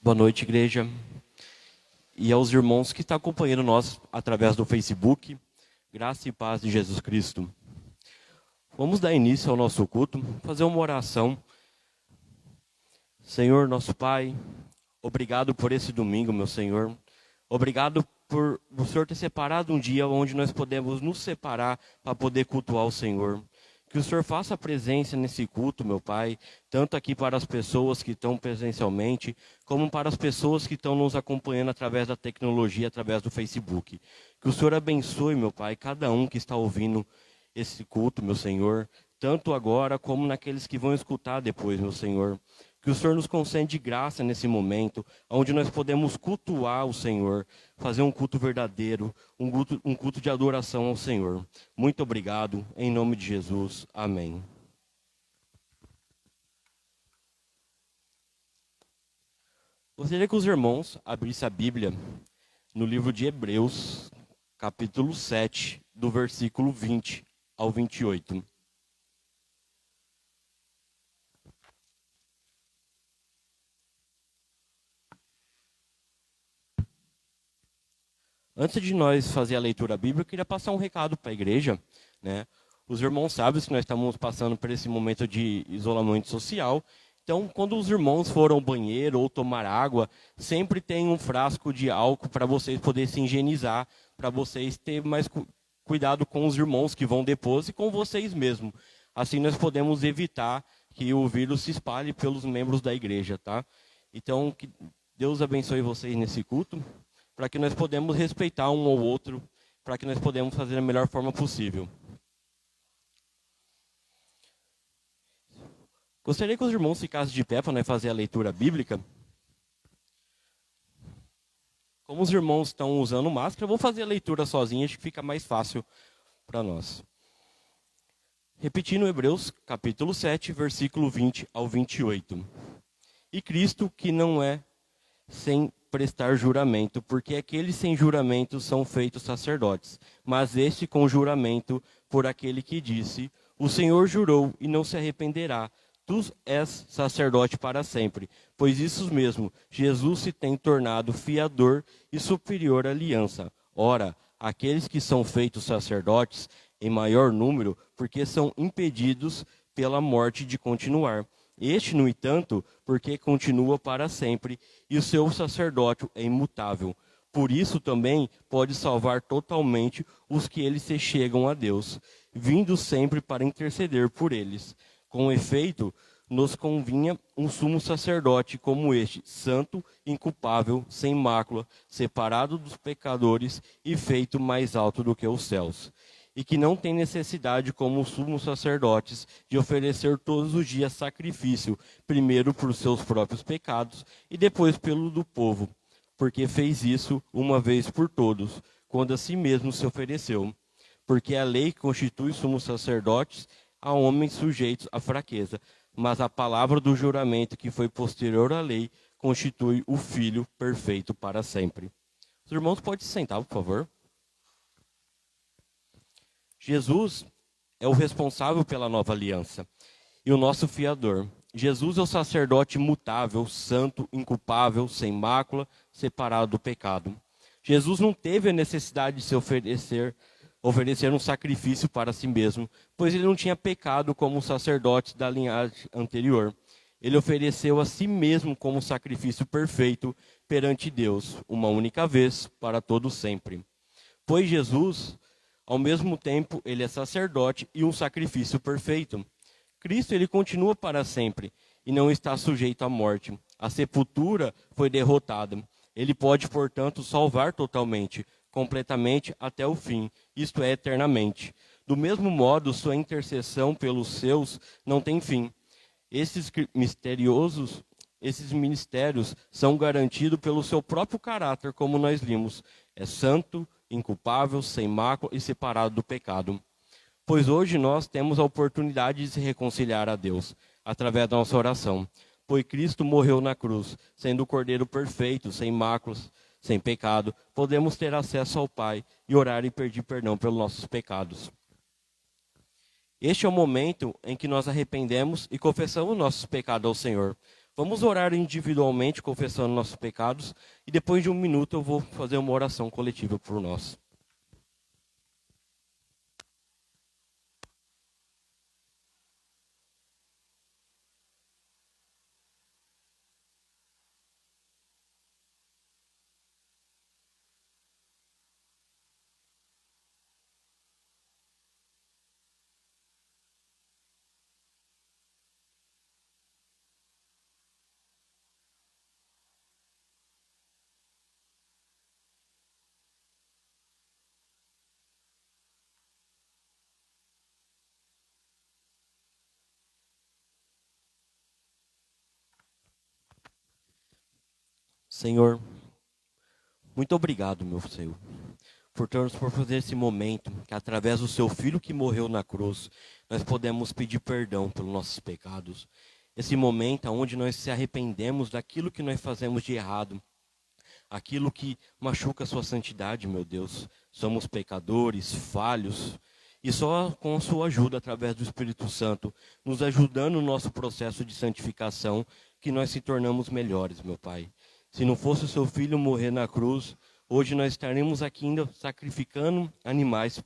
Boa noite, igreja. E aos irmãos que estão acompanhando nós através do Facebook. Graça e paz de Jesus Cristo. Vamos dar início ao nosso culto, fazer uma oração. Senhor, nosso Pai, obrigado por esse domingo, meu Senhor. Obrigado por o Senhor ter separado um dia onde nós podemos nos separar para poder cultuar o Senhor. Que o Senhor faça presença nesse culto, meu Pai, tanto aqui para as pessoas que estão presencialmente, como para as pessoas que estão nos acompanhando através da tecnologia, através do Facebook. Que o Senhor abençoe, meu Pai, cada um que está ouvindo esse culto, meu Senhor, tanto agora como naqueles que vão escutar depois, meu Senhor. Que o Senhor nos concede graça nesse momento, onde nós podemos cultuar o Senhor, fazer um culto verdadeiro, um culto de adoração ao Senhor. Muito obrigado, em nome de Jesus. Amém. Gostaria que os irmãos abrissem a Bíblia no livro de Hebreus, capítulo 7, do versículo 20 ao 28. Antes de nós fazer a leitura bíblica, eu queria passar um recado para a igreja, né? Os irmãos sabem que nós estamos passando por esse momento de isolamento social. Então, quando os irmãos foram ao banheiro ou tomar água, sempre tem um frasco de álcool para vocês poderem se higienizar, para vocês terem mais cuidado com os irmãos que vão depois e com vocês mesmos. Assim nós podemos evitar que o vírus se espalhe pelos membros da igreja, tá? Então, que Deus abençoe vocês nesse culto, para que nós podemos respeitar um ao outro, para que nós podemos fazer da melhor forma possível. Gostaria que os irmãos ficassem de pé para nós fazer a leitura bíblica. Como os irmãos estão usando máscara, eu vou fazer a leitura sozinho, acho que fica mais fácil para nós. Repetindo Hebreus, capítulo 7, versículo 20 ao 28. E Cristo, que não é sem prestar juramento, porque aqueles sem juramento são feitos sacerdotes, mas este com juramento por aquele que disse: o Senhor jurou e não se arrependerá, tu és sacerdote para sempre. Pois isso mesmo, Jesus se tem tornado fiador e superior aliança. Ora, aqueles que são feitos sacerdotes em maior número, porque são impedidos pela morte de continuar. Este, no entanto, porque continua para sempre, e o seu sacerdócio é imutável. Por isso também pode salvar totalmente os que eles se chegam a Deus, vindo sempre para interceder por eles. Com efeito, nos convinha um sumo sacerdote como este, santo, inculpável, sem mácula, separado dos pecadores e feito mais alto do que os céus, e que não tem necessidade, como os sumos sacerdotes, de oferecer todos os dias sacrifício, primeiro por seus próprios pecados e depois pelo do povo, porque fez isso uma vez por todos, quando a si mesmo se ofereceu. Porque a lei constitui sumos sacerdotes a homens sujeitos à fraqueza, mas a palavra do juramento que foi posterior à lei constitui o Filho perfeito para sempre. Os irmãos podem se sentar, por favor. Jesus é o responsável pela nova aliança e o nosso fiador. Jesus é o sacerdote imutável, santo, inculpável, sem mácula, separado do pecado. Jesus não teve a necessidade de se oferecer um sacrifício para si mesmo, pois ele não tinha pecado como os sacerdotes da linhagem anterior. Ele ofereceu a si mesmo como sacrifício perfeito perante Deus, uma única vez, para todo sempre. Pois Jesus, ao mesmo tempo, ele é sacerdote e um sacrifício perfeito. Cristo, ele continua para sempre e não está sujeito à morte. A sepultura foi derrotada. Ele pode, portanto, salvar totalmente, completamente até o fim, isto é, eternamente. Do mesmo modo, sua intercessão pelos seus não tem fim. Esses ministérios são garantidos pelo seu próprio caráter, como nós vimos. É santo, inculpável, sem mácula e separado do pecado. Pois hoje nós temos a oportunidade de se reconciliar a Deus, através da nossa oração. Pois Cristo morreu na cruz, sendo o Cordeiro perfeito, sem máculas, sem pecado, podemos ter acesso ao Pai e orar e pedir perdão pelos nossos pecados. Este é o momento em que nós arrependemos e confessamos nossos pecados ao Senhor. Vamos orar individualmente, confessando nossos pecados, e depois de um minuto eu vou fazer uma oração coletiva por nós. Senhor, muito obrigado, meu Senhor, por fazer esse momento, que através do seu Filho que morreu na cruz, nós podemos pedir perdão pelos nossos pecados. Esse momento onde nós se arrependemos daquilo que nós fazemos de errado, aquilo que machuca a sua santidade, meu Deus. Somos pecadores, falhos, e só com a sua ajuda, através do Espírito Santo, nos ajudando no nosso processo de santificação, que nós se tornamos melhores, meu Pai. Se não fosse o seu Filho morrer na cruz, hoje nós estaremos aqui ainda sacrificando animais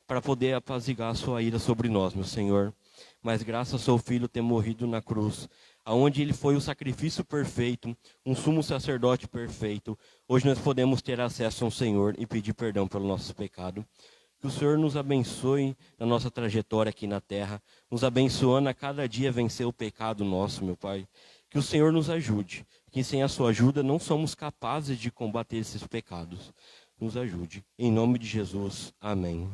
para poder apaziguar a sua ira sobre nós, meu Senhor. Mas graças ao seu Filho ter morrido na cruz, aonde ele foi o sacrifício perfeito, um sumo sacerdote perfeito, hoje nós podemos ter acesso ao Senhor e pedir perdão pelo nosso pecado. Que o Senhor nos abençoe na nossa trajetória aqui na terra, nos abençoando a cada dia vencer o pecado nosso, meu Pai. Que o Senhor nos ajude, que sem a sua ajuda não somos capazes de combater esses pecados. Nos ajude. Em nome de Jesus. Amém.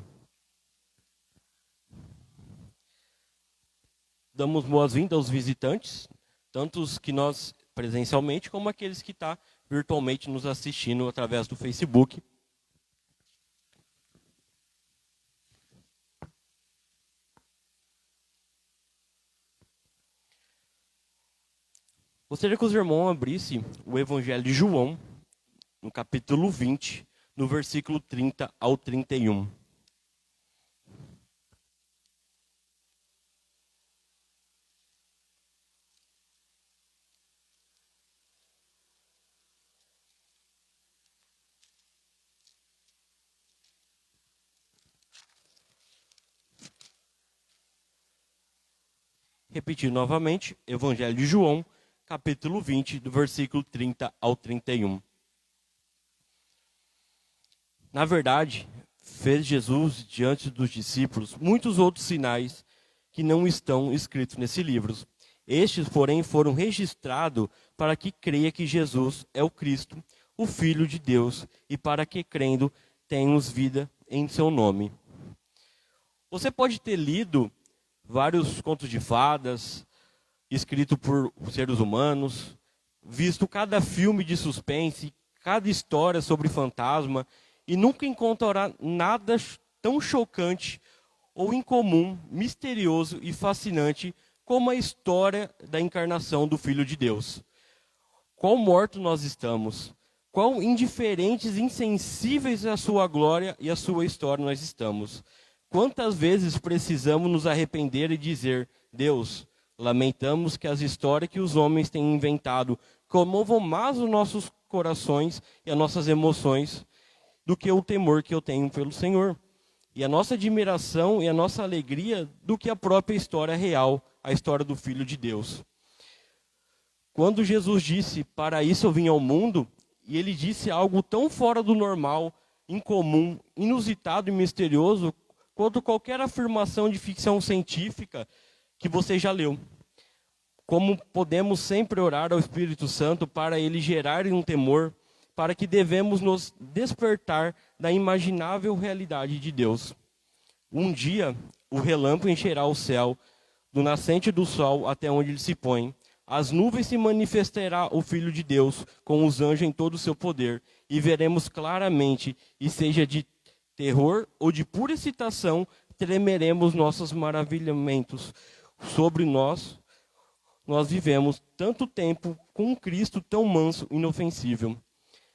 Damos boas-vindas aos visitantes, tanto os que nós presencialmente, como aqueles que estão virtualmente nos assistindo através do Facebook. Gostaria que os irmãos abrissem o Evangelho de João, no capítulo 20, no versículo 30 ao 31. Repetir novamente, Evangelho de João, capítulo 20, do versículo 30 ao 31. Na verdade, fez Jesus diante dos discípulos muitos outros sinais que não estão escritos nesse livro. Estes, porém, foram registrados para que creia que Jesus é o Cristo, o Filho de Deus, e para que, crendo, tenhamos vida em seu nome. Você pode ter lido vários contos de fadas, escrito por seres humanos, visto cada filme de suspense, cada história sobre fantasma, e nunca encontrará nada tão chocante ou incomum, misterioso e fascinante como a história da encarnação do Filho de Deus. Quão mortos nós estamos, quão indiferentes, insensíveis à sua glória e à sua história nós estamos. Quantas vezes precisamos nos arrepender e dizer: Deus, lamentamos que as histórias que os homens têm inventado comovam mais os nossos corações e as nossas emoções do que o temor que eu tenho pelo Senhor. E a nossa admiração e a nossa alegria do que a própria história real, a história do Filho de Deus. Quando Jesus disse: para isso eu vim ao mundo, e ele disse algo tão fora do normal, incomum, inusitado e misterioso, quanto qualquer afirmação de ficção científica que você já leu. Como podemos sempre orar ao Espírito Santo para ele gerar um temor, para que devemos nos despertar da imaginável realidade de Deus. Um dia, o relâmpago encherá o céu, do nascente do sol até onde ele se põe. As nuvens se manifestará o Filho de Deus, com os anjos em todo o seu poder, e veremos claramente, e seja de terror ou de pura excitação, tremeremos nossos maravilhamentos. Sobre nós vivemos tanto tempo com um Cristo tão manso e inofensível.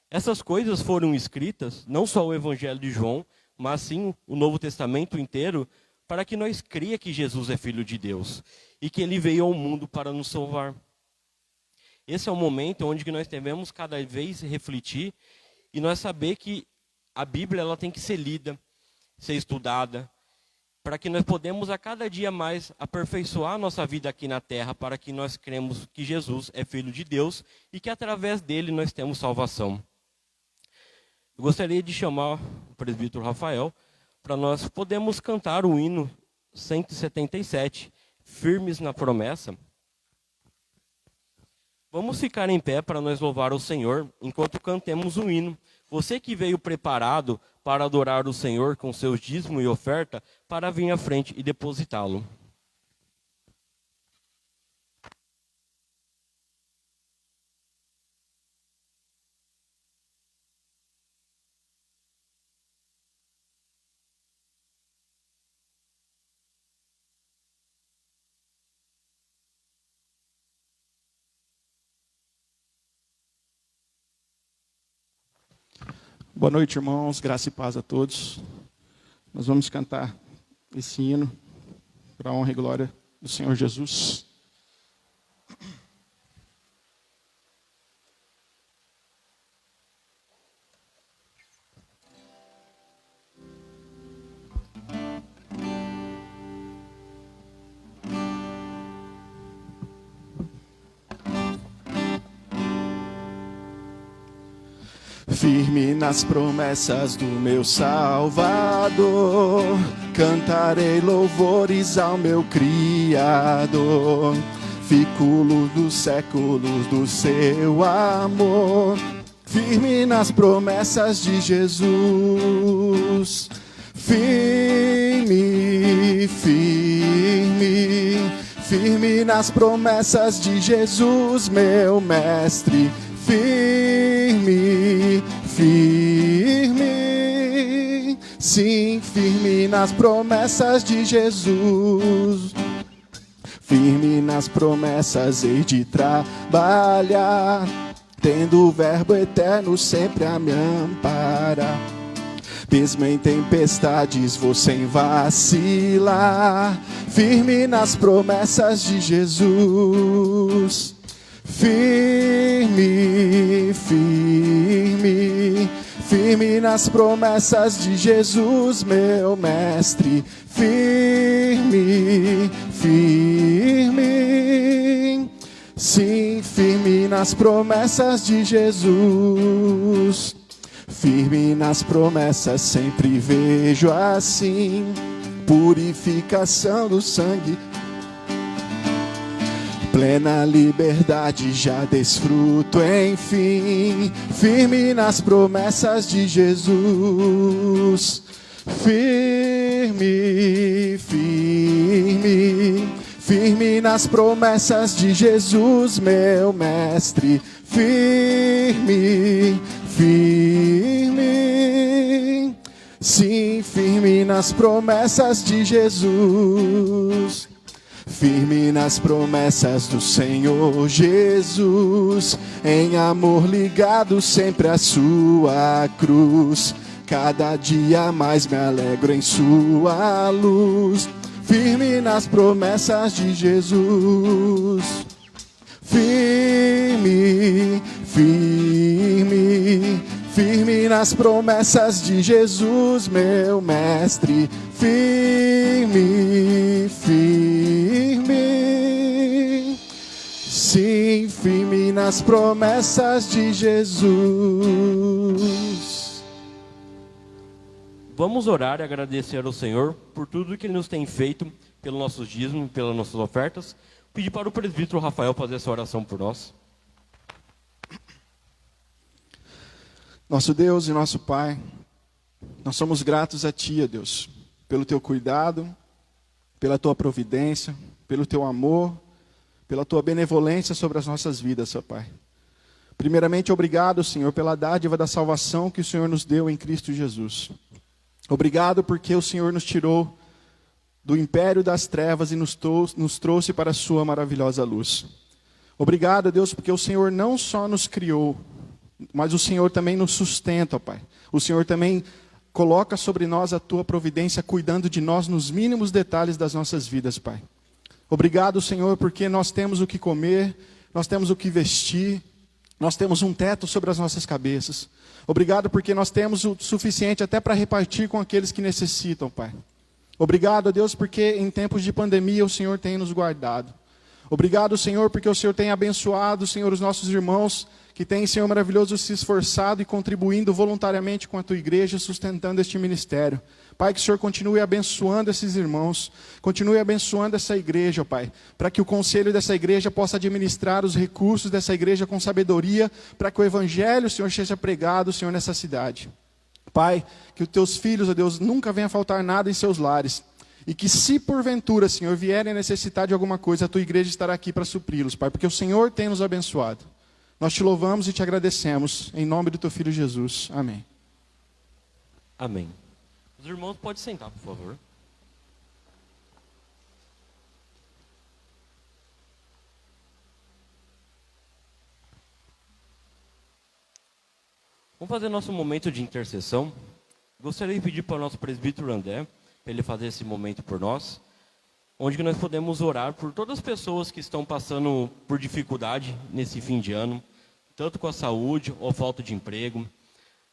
Essas coisas foram escritas, não só o Evangelho de João, mas sim o Novo Testamento inteiro, para que nós creia que Jesus é Filho de Deus e que ele veio ao mundo para nos salvar. Esse é o momento onde que nós devemos cada vez refletir e nós saber que a Bíblia ela tem que ser lida, ser estudada, para que nós podemos a cada dia mais aperfeiçoar a nossa vida aqui na terra, para que nós cremos que Jesus é Filho de Deus e que através dele nós temos salvação. Eu gostaria de chamar o presbítero Rafael para nós podermos cantar o hino 177, Firmes na Promessa. Vamos ficar em pé para nós louvar o Senhor enquanto cantemos o hino. Você que veio preparado para adorar o Senhor com seus dízimo e oferta, para vir à frente e depositá-lo. Boa noite, irmãos. Graça e paz a todos. Nós vamos cantar esse hino para a honra e glória do Senhor Jesus. Firme nas promessas do meu Salvador, cantarei louvores ao meu Criador. Fico dos séculos do seu amor, firme nas promessas de Jesus. Firme, firme, firme nas promessas de Jesus, meu mestre. Firme, firme, sim, firme nas promessas de Jesus. Firme nas promessas hei de trabalhar, tendo o verbo eterno sempre a me amparar. Mesmo em tempestades vou sem vacilar, firme nas promessas de Jesus. Firme, firme, firme nas promessas de Jesus, meu mestre. Firme, firme, sim, firme nas promessas de Jesus. Firme nas promessas sempre vejo assim, purificação do sangue, plena liberdade já desfruto enfim, firme nas promessas de Jesus. Firme, firme, firme nas promessas de Jesus, meu mestre. Firme, firme, sim, firme nas promessas de Jesus. Firme nas promessas do Senhor Jesus, em amor ligado sempre à sua cruz. Cada dia mais me alegro em sua luz. Firme nas promessas de Jesus. Firme, firme, firme nas promessas de Jesus, meu mestre. Firme, firme, sim, firme nas promessas de Jesus. Vamos orar e agradecer ao Senhor por tudo que Ele nos tem feito, pelo nosso dízimo e pelas nossas ofertas. Pedir para o presbítero Rafael fazer essa oração por nós. Nosso Deus e nosso Pai, nós somos gratos a Ti, ó Deus, pelo Teu cuidado, pela Tua providência, pelo Teu amor, pela Tua benevolência sobre as nossas vidas, ó Pai. Primeiramente, obrigado, Senhor, pela dádiva da salvação que o Senhor nos deu em Cristo Jesus. Obrigado porque o Senhor nos tirou do império das trevas e nos trouxe para a Sua maravilhosa luz. Obrigado, Deus, porque o Senhor não só nos criou, mas o Senhor também nos sustenta, ó Pai. O Senhor também coloca sobre nós a Tua providência, cuidando de nós nos mínimos detalhes das nossas vidas, Pai. Obrigado, Senhor, porque nós temos o que comer, nós temos o que vestir, nós temos um teto sobre as nossas cabeças. Obrigado porque nós temos o suficiente até para repartir com aqueles que necessitam, Pai. Obrigado, Deus, porque em tempos de pandemia o Senhor tem nos guardado. Obrigado, Senhor, porque o Senhor tem abençoado, Senhor, os nossos irmãos que têm, Senhor, maravilhoso, se esforçado e contribuindo voluntariamente com a Tua igreja, sustentando este ministério. Pai, que o Senhor continue abençoando esses irmãos, continue abençoando essa igreja, Pai, para que o conselho dessa igreja possa administrar os recursos dessa igreja com sabedoria, para que o evangelho, Senhor, seja pregado, Senhor, nessa cidade. Pai, que os Teus filhos, ó Deus, nunca venha faltar nada em seus lares. E que se porventura, Senhor, vierem a necessitar de alguma coisa, a Tua igreja estará aqui para supri-los, Pai, porque o Senhor tem nos abençoado. Nós Te louvamos e Te agradecemos, em nome do Teu Filho Jesus. Amém. Amém. Os irmãos podem sentar, por favor. Vamos fazer nosso momento de intercessão. Gostaria de pedir para o nosso presbítero André, para ele fazer esse momento por nós, onde que nós podemos orar por todas as pessoas que estão passando por dificuldade nesse fim de ano, tanto com a saúde ou falta de emprego,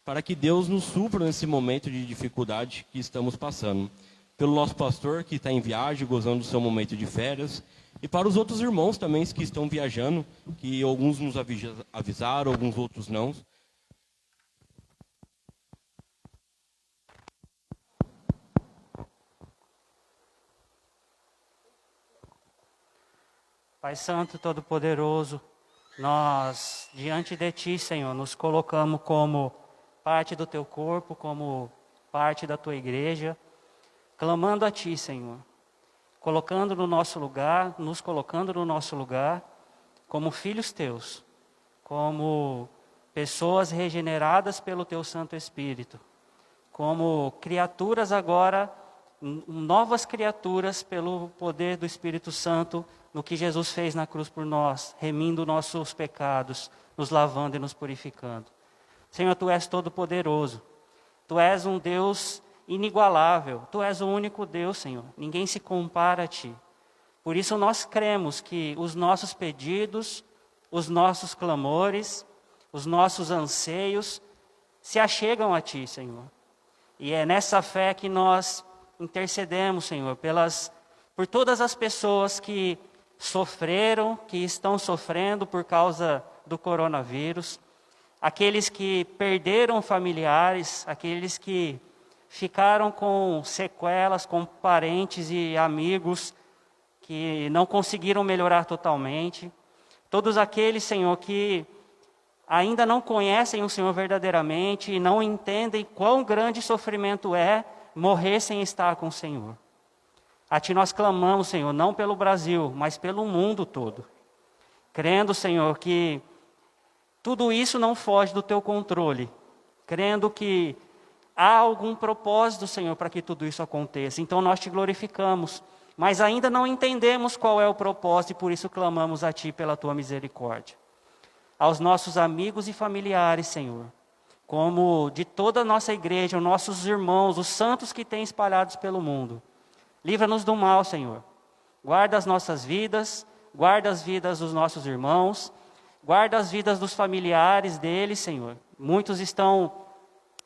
para que Deus nos supra nesse momento de dificuldade que estamos passando. Pelo nosso pastor que está em viagem, gozando do seu momento de férias, e para os outros irmãos também que estão viajando, que alguns nos avisaram, alguns outros não. Pai Santo, Todo-Poderoso, nós, diante de Ti, Senhor, nos colocamos como parte do Teu corpo, como parte da Tua igreja, clamando a Ti, Senhor, colocando no nosso lugar, nos colocando no nosso lugar, como filhos Teus, como pessoas regeneradas pelo Teu Santo Espírito, como criaturas agora, novas criaturas pelo poder do Espírito Santo, no que Jesus fez na cruz por nós, remindo nossos pecados, nos lavando e nos purificando. Senhor, Tu és todo-poderoso, Tu és um Deus inigualável, Tu és o único Deus, Senhor, ninguém se compara a Ti. Por isso nós cremos que os nossos pedidos, os nossos clamores, os nossos anseios se achegam a Ti, Senhor. E é nessa fé que nós intercedemos, Senhor, por todas as pessoas que sofreram, que estão sofrendo por causa do coronavírus, aqueles que perderam familiares, aqueles que ficaram com sequelas, com parentes e amigos que não conseguiram melhorar totalmente, todos aqueles, Senhor, que ainda não conhecem o Senhor verdadeiramente e não entendem quão grande sofrimento é morrer sem estar com o Senhor. A Ti nós clamamos, Senhor, não pelo Brasil, mas pelo mundo todo. Crendo, Senhor, que tudo isso não foge do Teu controle. Crendo que há algum propósito, Senhor, para que tudo isso aconteça. Então nós Te glorificamos, mas ainda não entendemos qual é o propósito e por isso clamamos a Ti pela Tua misericórdia. Aos nossos amigos e familiares, Senhor, como de toda a nossa igreja, os nossos irmãos, os santos que têm espalhados pelo mundo. Livra-nos do mal, Senhor. Guarda as nossas vidas, guarda as vidas dos nossos irmãos, guarda as vidas dos familiares deles, Senhor. Muitos estão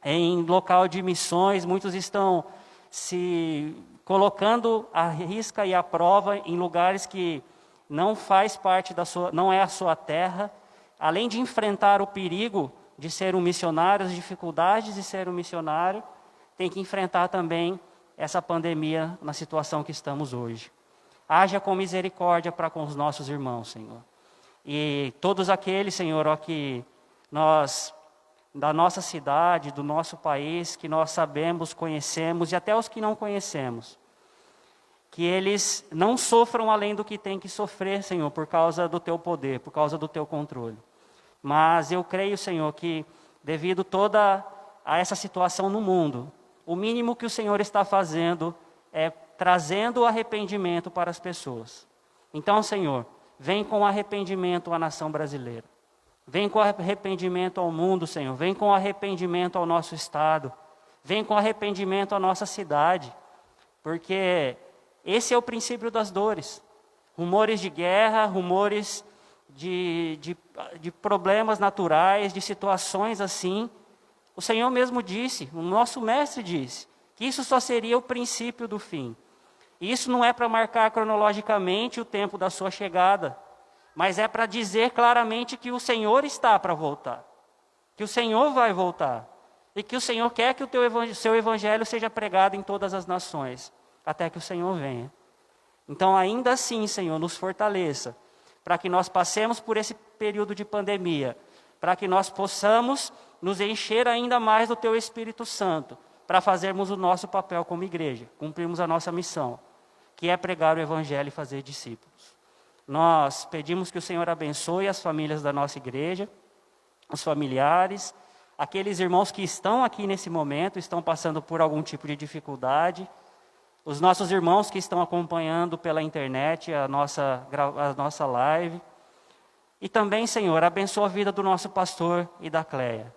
em local de missões, muitos estão se colocando à risca e à prova em lugares que não faz parte não é a sua terra. Além de enfrentar o perigo de ser um missionário, as dificuldades de ser um missionário, tem que enfrentar também essa pandemia na situação que estamos hoje. Haja com misericórdia para com os nossos irmãos, Senhor. E todos aqueles, Senhor, ó, que nós, da nossa cidade, do nosso país, que nós sabemos, conhecemos, e até os que não conhecemos, que eles não sofram além do que tem que sofrer, Senhor, por causa do Teu poder, por causa do Teu controle. Mas eu creio, Senhor, que devido toda a essa situação no mundo, o mínimo que o Senhor está fazendo é trazendo o arrependimento para as pessoas. Então, Senhor, vem com arrependimento à nação brasileira. Vem com arrependimento ao mundo, Senhor. Vem com arrependimento ao nosso estado. Vem com arrependimento à nossa cidade. Porque esse é o princípio das dores. Rumores de guerra, rumores de problemas naturais, de situações assim. O Senhor mesmo disse, o nosso mestre disse, que isso só seria o princípio do fim. E isso não é para marcar cronologicamente o tempo da sua chegada, mas é para dizer claramente que o Senhor está para voltar, que o Senhor vai voltar, e que o Senhor quer que o seu evangelho seja pregado em todas as nações, até que o Senhor venha. Então, ainda assim, Senhor, nos fortaleça, para que nós passemos por esse período de pandemia, para que nós possamos nos encher ainda mais do Teu Espírito Santo, para fazermos o nosso papel como igreja, cumprirmos a nossa missão, que é pregar o Evangelho e fazer discípulos. Nós pedimos que o Senhor abençoe as famílias da nossa igreja, os familiares, aqueles irmãos que estão aqui nesse momento, estão passando por algum tipo de dificuldade, os nossos irmãos que estão acompanhando pela internet a nossa live. E também, Senhor, abençoa a vida do nosso pastor e da Cleia.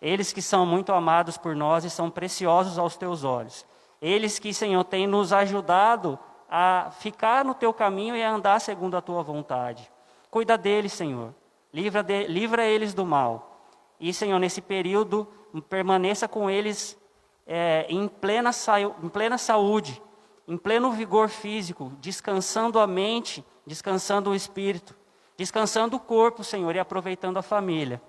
Eles que são muito amados por nós e são preciosos aos Teus olhos. Eles que, Senhor, têm nos ajudado a ficar no Teu caminho e a andar segundo a Tua vontade. Cuida deles, Senhor. Livra eles do mal. E, Senhor, nesse período, permaneça com eles em plena saúde, em pleno vigor físico, descansando a mente, descansando o espírito, descansando o corpo, Senhor, e aproveitando a família.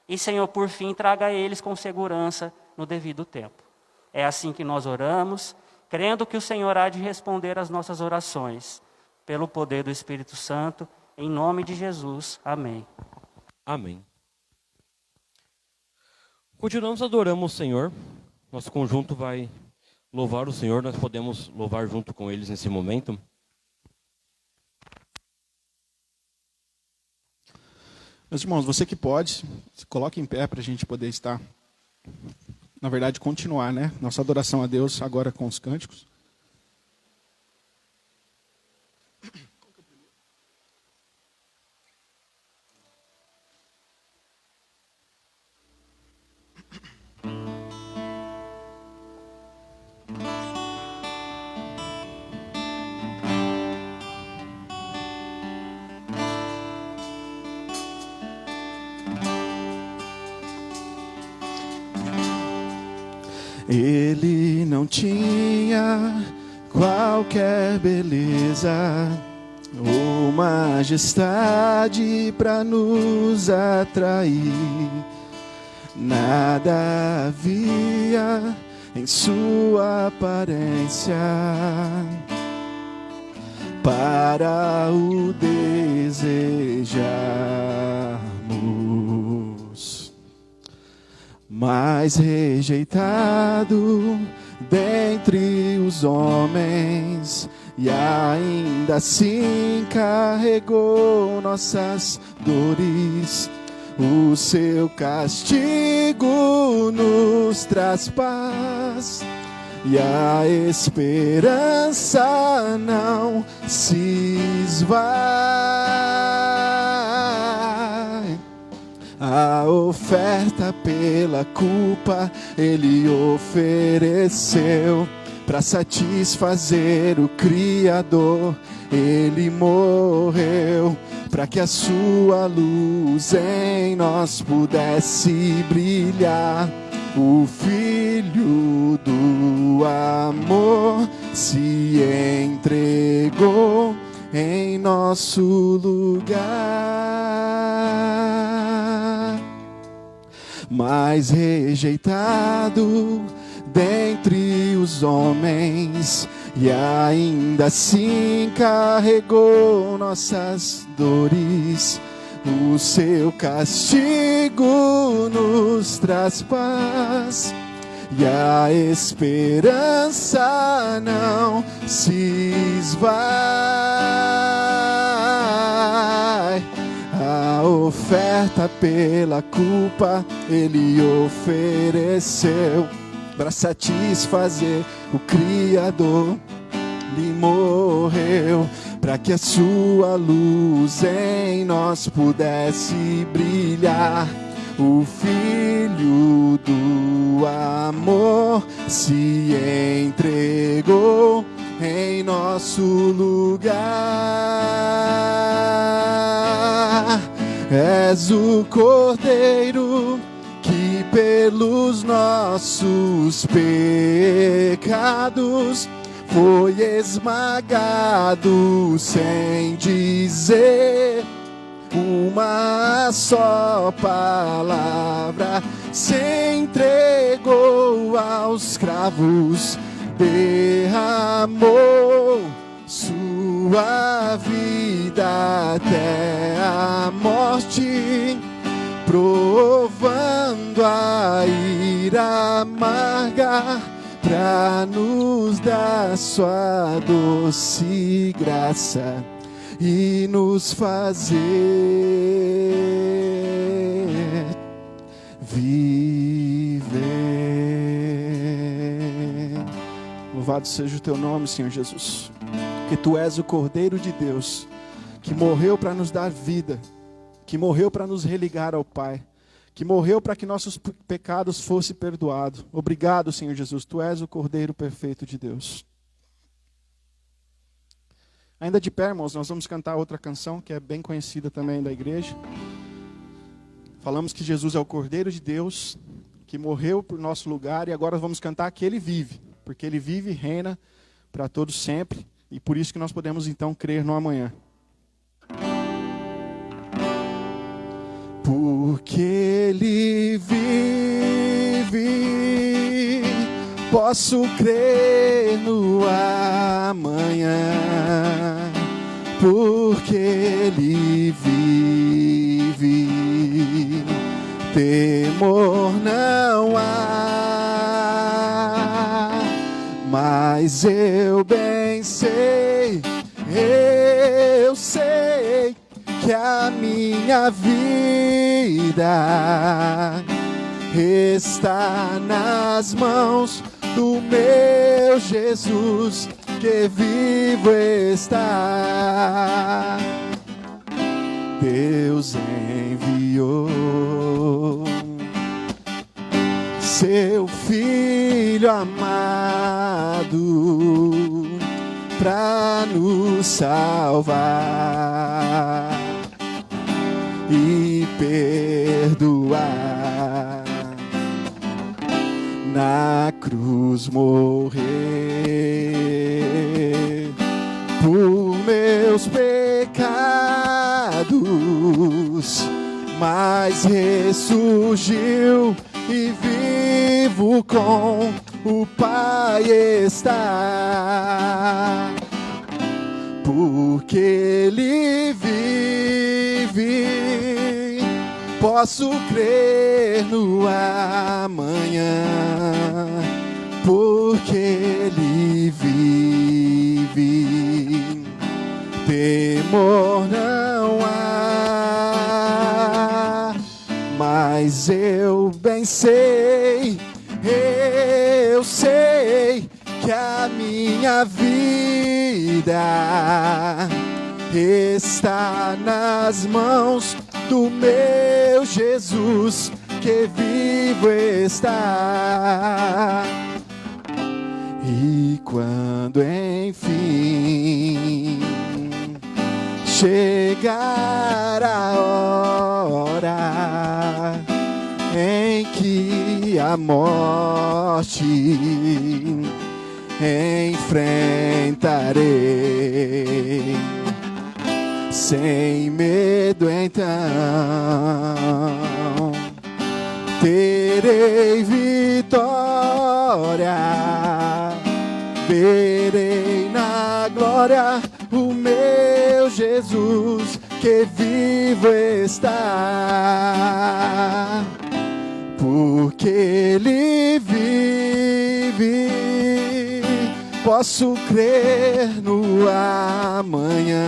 E, Senhor, por fim, traga eles com segurança no devido tempo. É assim que nós oramos, crendo que o Senhor há de responder às nossas orações, pelo poder do Espírito Santo, em nome de Jesus. Amém. Amém. Continuamos adorando o Senhor. Nosso conjunto vai louvar o Senhor. Nós podemos louvar junto com eles nesse momento. Meus irmãos, você que pode, se coloque em pé para a gente poder estar, na verdade, continuar, né? Nossa adoração a Deus agora com os cânticos. Ele não tinha qualquer beleza ou majestade para nos atrair. Nada havia em sua aparência para o desejarmos. Mas rejeitado dentre os homens, e ainda assim carregou nossas dores. O seu castigo nos traz paz, e a esperança não se esvai. A oferta pela culpa Ele ofereceu para satisfazer o Criador. Ele morreu para que a sua luz em nós pudesse brilhar. O Filho do amor se entregou em nosso lugar. Mas rejeitado dentre os homens, e ainda assim carregou nossas dores. O seu castigo nos traz paz, e a esperança não se esvai. A oferta pela culpa Ele ofereceu para satisfazer o Criador. Ele morreu para que a sua luz em nós pudesse brilhar. O Filho do amor se entregou em nosso lugar. És o Cordeiro que pelos nossos pecados foi esmagado sem dizer uma só palavra, se entregou aos cravos, derramou sua vida até a morte, provando a ira amarga pra nos dar sua doce graça e nos fazer viver. Louvado seja o teu nome, Senhor Jesus, que tu és o Cordeiro de Deus, que morreu para nos dar vida, que morreu para nos religar ao Pai, que morreu para que nossos pecados fossem perdoados. Obrigado, Senhor Jesus, tu és o Cordeiro perfeito de Deus. Ainda de pé, irmãos, nós vamos cantar outra canção que é bem conhecida também da igreja. Falamos que Jesus é o Cordeiro de Deus, que morreu por nosso lugar, e agora vamos cantar que Ele vive, porque Ele vive e reina para todos sempre, e por isso que nós podemos então crer no amanhã. Porque Ele vive, posso crer no amanhã. Porque Ele vive, temor não há. Mas eu bem sei, eu sei que a minha vida está nas mãos do meu Jesus, que vivo está. Deus enviou seu Filho amado para nos salvar e perdoar. Na cruz morrer por meus pecados, mas ressurgiu e vivo com o Pai está. Porque Ele vive, posso crer no amanhã. Porque Ele vive, temor não há. Mas eu bem sei, eu sei que a minha vida está nas mãos do meu Jesus, que vivo está. E quando enfim chegar a hora em que a morte enfrentarei, sem medo então terei vitória, verei na glória o meu Jesus, que vivo está. Porque Ele vive, posso crer no amanhã.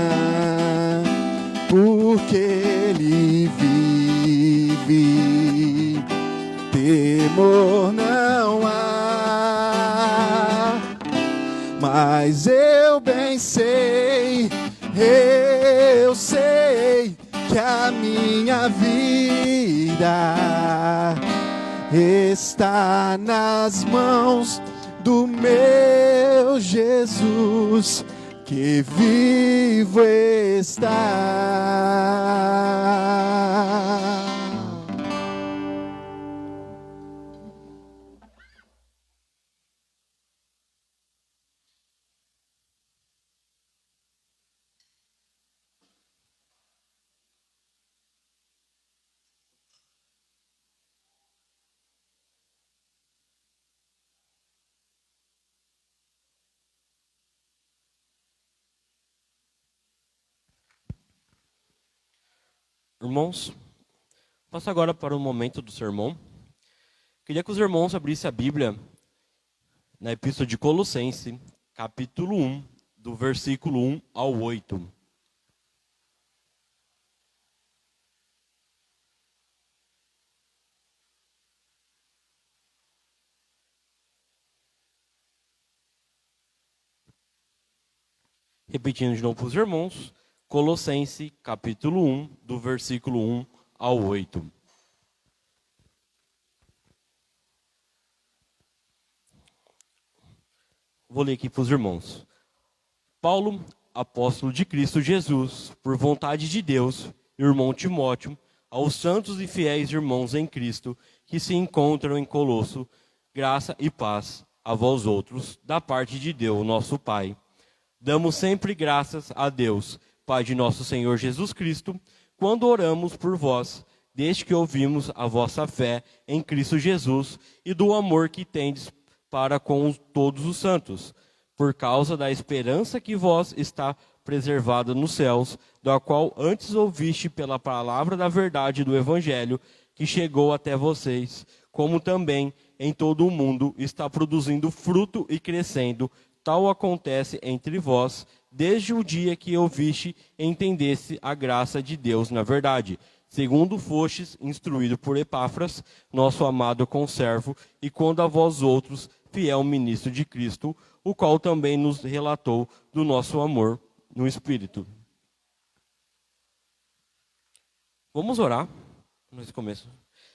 Porque Ele vive, temor não há. Mas eu bem sei, eu sei que a minha vida está nas mãos do meu Jesus, que vivo está. Irmãos, passo agora para o momento do sermão. Queria que os irmãos abrissem a Bíblia na Epístola de Colossenses, capítulo 1, do versículo 1 ao 8. Repetindo de novo para os irmãos, Colossenses, capítulo 1, do versículo 1 ao 8. Vou ler aqui para os irmãos. Paulo, apóstolo de Cristo Jesus, por vontade de Deus, irmão Timóteo, aos santos e fiéis irmãos em Cristo, que se encontram em Colosso, graça e paz a vós outros, da parte de Deus, nosso Pai. Damos sempre graças a Deus, Pai de nosso Senhor Jesus Cristo, quando oramos por vós, desde que ouvimos a vossa fé em Cristo Jesus e do amor que tendes para com todos os santos, por causa da esperança que vós está preservada nos céus, da qual antes ouviste pela palavra da verdade do Evangelho, que chegou até vocês, como também em todo o mundo está produzindo fruto e crescendo. Tal acontece entre vós, desde o dia que ouviste e entendesse a graça de Deus na verdade, segundo fostes instruído por Epáfras, nosso amado conservo, e quando a vós outros, fiel ministro de Cristo, o qual também nos relatou do nosso amor no Espírito. Vamos orar nesse começo.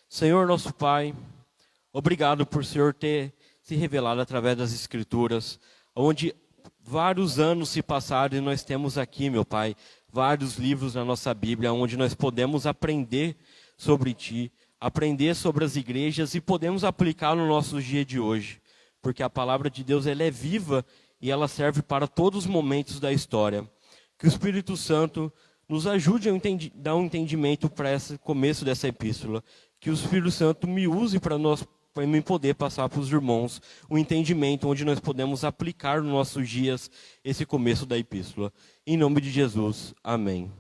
Senhor nosso Pai, obrigado por o Senhor ter se revelado através das Escrituras, onde vários anos se passaram e nós temos aqui, meu Pai, vários livros na nossa Bíblia, onde nós podemos aprender sobre Ti, aprender sobre as igrejas e podemos aplicar no nosso dia de hoje. Porque a palavra de Deus ela é viva e ela serve para todos os momentos da história. Que o Espírito Santo nos ajude a dar um entendimento para esse começo dessa epístola. Que o Espírito Santo me use para mim poder passar para os irmãos o entendimento onde nós podemos aplicar nos nossos dias esse começo da epístola. Em nome de Jesus, amém.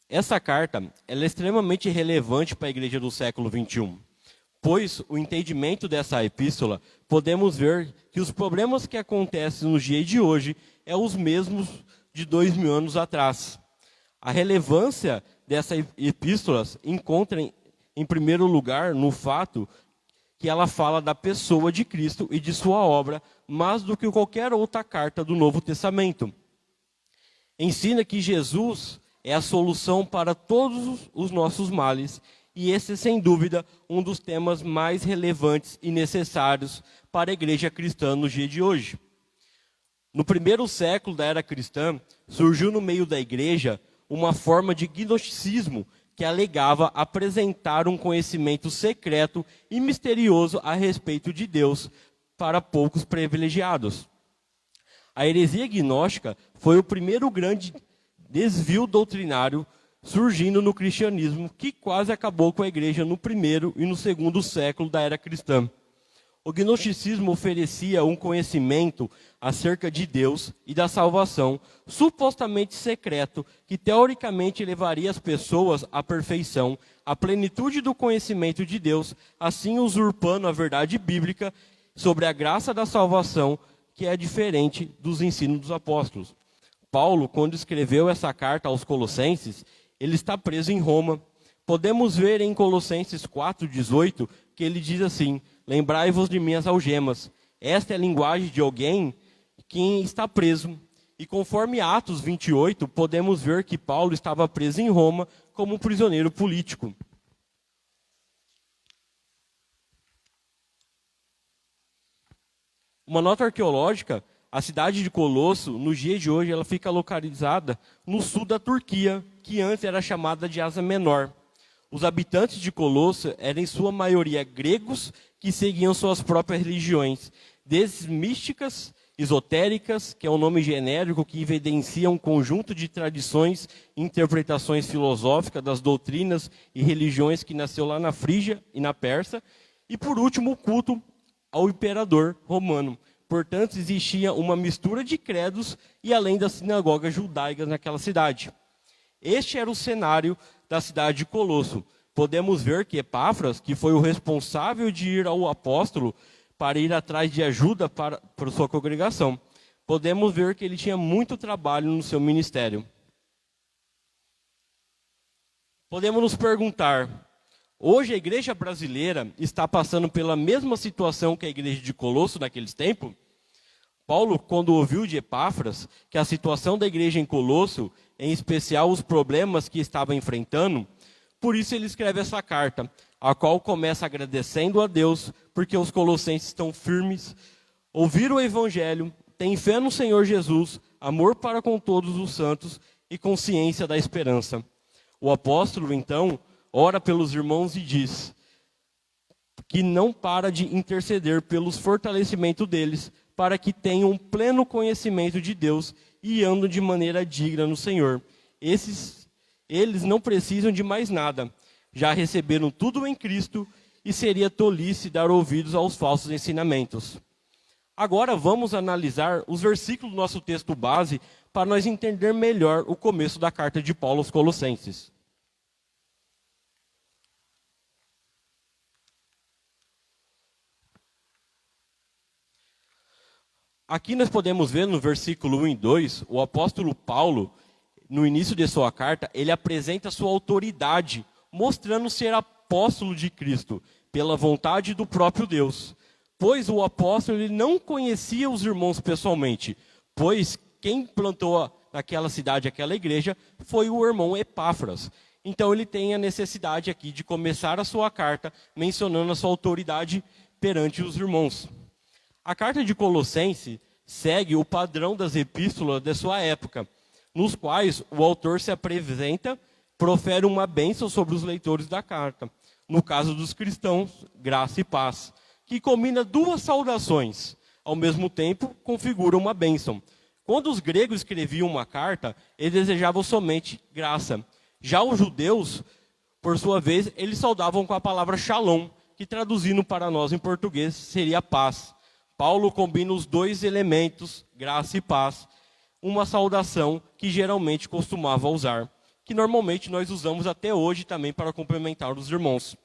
Essa carta ela é extremamente relevante para a igreja do século 21, pois o entendimento dessa epístola, podemos ver que os problemas que acontecem nos dias de hoje é os mesmos de 2000 anos atrás. A relevância dessas epístolas encontra, em primeiro lugar, no fato que ela fala da pessoa de Cristo e de sua obra, mais do que qualquer outra carta do Novo Testamento. Ensina que Jesus é a solução para todos os nossos males, e esse, sem dúvida, um dos temas mais relevantes e necessários para a igreja cristã no dia de hoje. No primeiro século da era cristã, surgiu no meio da igreja uma forma de gnosticismo que alegava apresentar um conhecimento secreto e misterioso a respeito de Deus para poucos privilegiados. A heresia gnóstica foi o primeiro grande desvio doutrinário surgindo no cristianismo, que quase acabou com a igreja no primeiro e no segundo século da era cristã. O gnosticismo oferecia um conhecimento acerca de Deus e da salvação, supostamente secreto, que teoricamente levaria as pessoas à perfeição, à plenitude do conhecimento de Deus, assim usurpando a verdade bíblica sobre a graça da salvação, que é diferente dos ensinos dos apóstolos. Paulo, quando escreveu essa carta aos Colossenses, ele está preso em Roma. Podemos ver em Colossenses 4,18, que ele diz assim: lembrai-vos de minhas algemas. Esta é a linguagem de alguém que está preso. E conforme Atos 28, podemos ver que Paulo estava preso em Roma como prisioneiro político. Uma nota arqueológica: a cidade de Colosso, no dia de hoje, ela fica localizada no sul da Turquia, que antes era chamada de Ásia Menor. Os habitantes de Colosso eram, em sua maioria, gregos que seguiam suas próprias religiões, desde místicas, esotéricas, que é um nome genérico que evidencia um conjunto de tradições e interpretações filosóficas das doutrinas e religiões que nasceu lá na Frígia e na Pérsia, e, por último, o culto ao imperador romano. Portanto, existia uma mistura de credos e além das sinagogas judaicas naquela cidade. Este era o cenário da cidade de Colosso. Podemos ver que Epáfras, que foi o responsável de ir ao apóstolo para ir atrás de ajuda para sua congregação, podemos ver que ele tinha muito trabalho no seu ministério. Podemos nos perguntar: hoje a igreja brasileira está passando pela mesma situação que a igreja de Colosso naqueles tempos? Paulo, quando ouviu de Epáfras que a situação da igreja em Colosso, em especial os problemas que estava enfrentando, por isso ele escreve essa carta, a qual começa agradecendo a Deus, porque os colossenses estão firmes, ouviram o evangelho, têm fé no Senhor Jesus, amor para com todos os santos e consciência da esperança. O apóstolo, então, ora pelos irmãos e diz que não para de interceder pelos fortalecimentos deles, para que tenham pleno conhecimento de Deus e andam de maneira digna no Senhor. Eles não precisam de mais nada, já receberam tudo em Cristo e seria tolice dar ouvidos aos falsos ensinamentos. Agora vamos analisar os versículos do nosso texto base para nós entender melhor o começo da carta de Paulo aos Colossenses. Aqui nós podemos ver no versículo 1 e 2, o apóstolo Paulo, no início de sua carta, ele apresenta sua autoridade, mostrando ser apóstolo de Cristo, pela vontade do próprio Deus. Pois o apóstolo ele não conhecia os irmãos pessoalmente, pois quem plantou naquela cidade, aquela igreja, foi o irmão Epáfras. Então ele tem a necessidade aqui de começar a sua carta mencionando a sua autoridade perante os irmãos. A carta de Colossenses segue o padrão das epístolas de sua época, nos quais o autor se apresenta, profere uma bênção sobre os leitores da carta. No caso dos cristãos, graça e paz, que combina duas saudações, ao mesmo tempo configura uma bênção. Quando os gregos escreviam uma carta, eles desejavam somente graça. Já os judeus, por sua vez, eles saudavam com a palavra shalom, que traduzindo para nós em português seria paz. Paulo combina os dois elementos, graça e paz, uma saudação que geralmente costumava usar, que normalmente nós usamos até hoje também para cumprimentar os irmãos.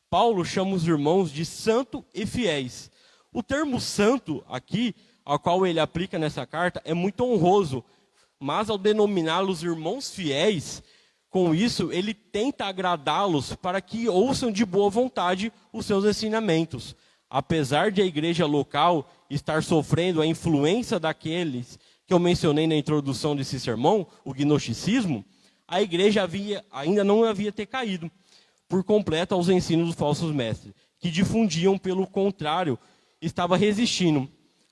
Paulo chama os irmãos de santo e fiéis. O termo santo aqui, ao qual ele aplica nessa carta, é muito honroso, mas ao denominá-los irmãos fiéis, com isso ele tenta agradá-los para que ouçam de boa vontade os seus ensinamentos. Apesar de a igreja local estar sofrendo a influência daqueles que eu mencionei na introdução desse sermão, o gnosticismo, a igreja ainda não havia ter caído por completo aos ensinos dos falsos mestres, que difundiam, pelo contrário, estava resistindo.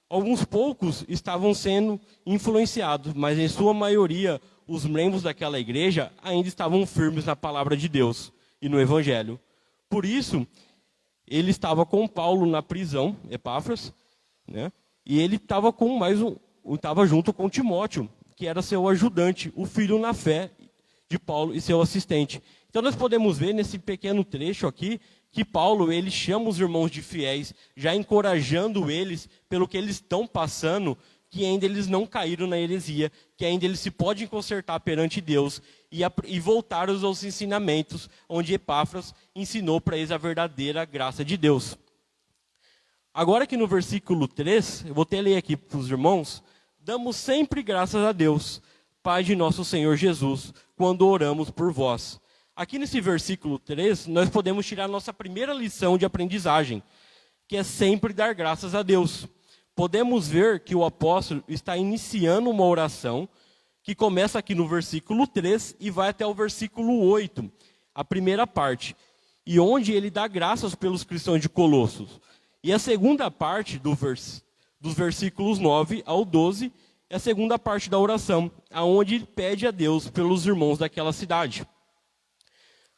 Alguns poucos estavam sendo influenciados, mas em sua maioria, os membros daquela igreja ainda estavam firmes na palavra de Deus e no evangelho. Por isso, ele estava com Paulo na prisão, Epáfras, né? E ele estava estava junto com Timóteo, que era seu ajudante, o filho na fé de Paulo e seu assistente. Então nós podemos ver nesse pequeno trecho aqui que Paulo ele chama os irmãos de fiéis, já encorajando eles pelo que eles estão passando, que ainda eles não caíram na heresia, que ainda eles se podem consertar perante Deus e voltar aos ensinamentos onde Epáfras ensinou para eles a verdadeira graça de Deus. Agora que no versículo 3, eu vou até ler aqui para os irmãos: damos sempre graças a Deus, Pai de nosso Senhor Jesus, quando oramos por vós. Aqui nesse versículo 3, nós podemos tirar a nossa primeira lição de aprendizagem, que é sempre dar graças a Deus. Podemos ver que o apóstolo está iniciando uma oração que começa aqui no versículo 3 e vai até o versículo 8, a primeira parte, e onde ele dá graças pelos cristãos de Colossos. E a segunda parte do dos versículos 9 ao 12, é a segunda parte da oração, aonde ele pede a Deus pelos irmãos daquela cidade.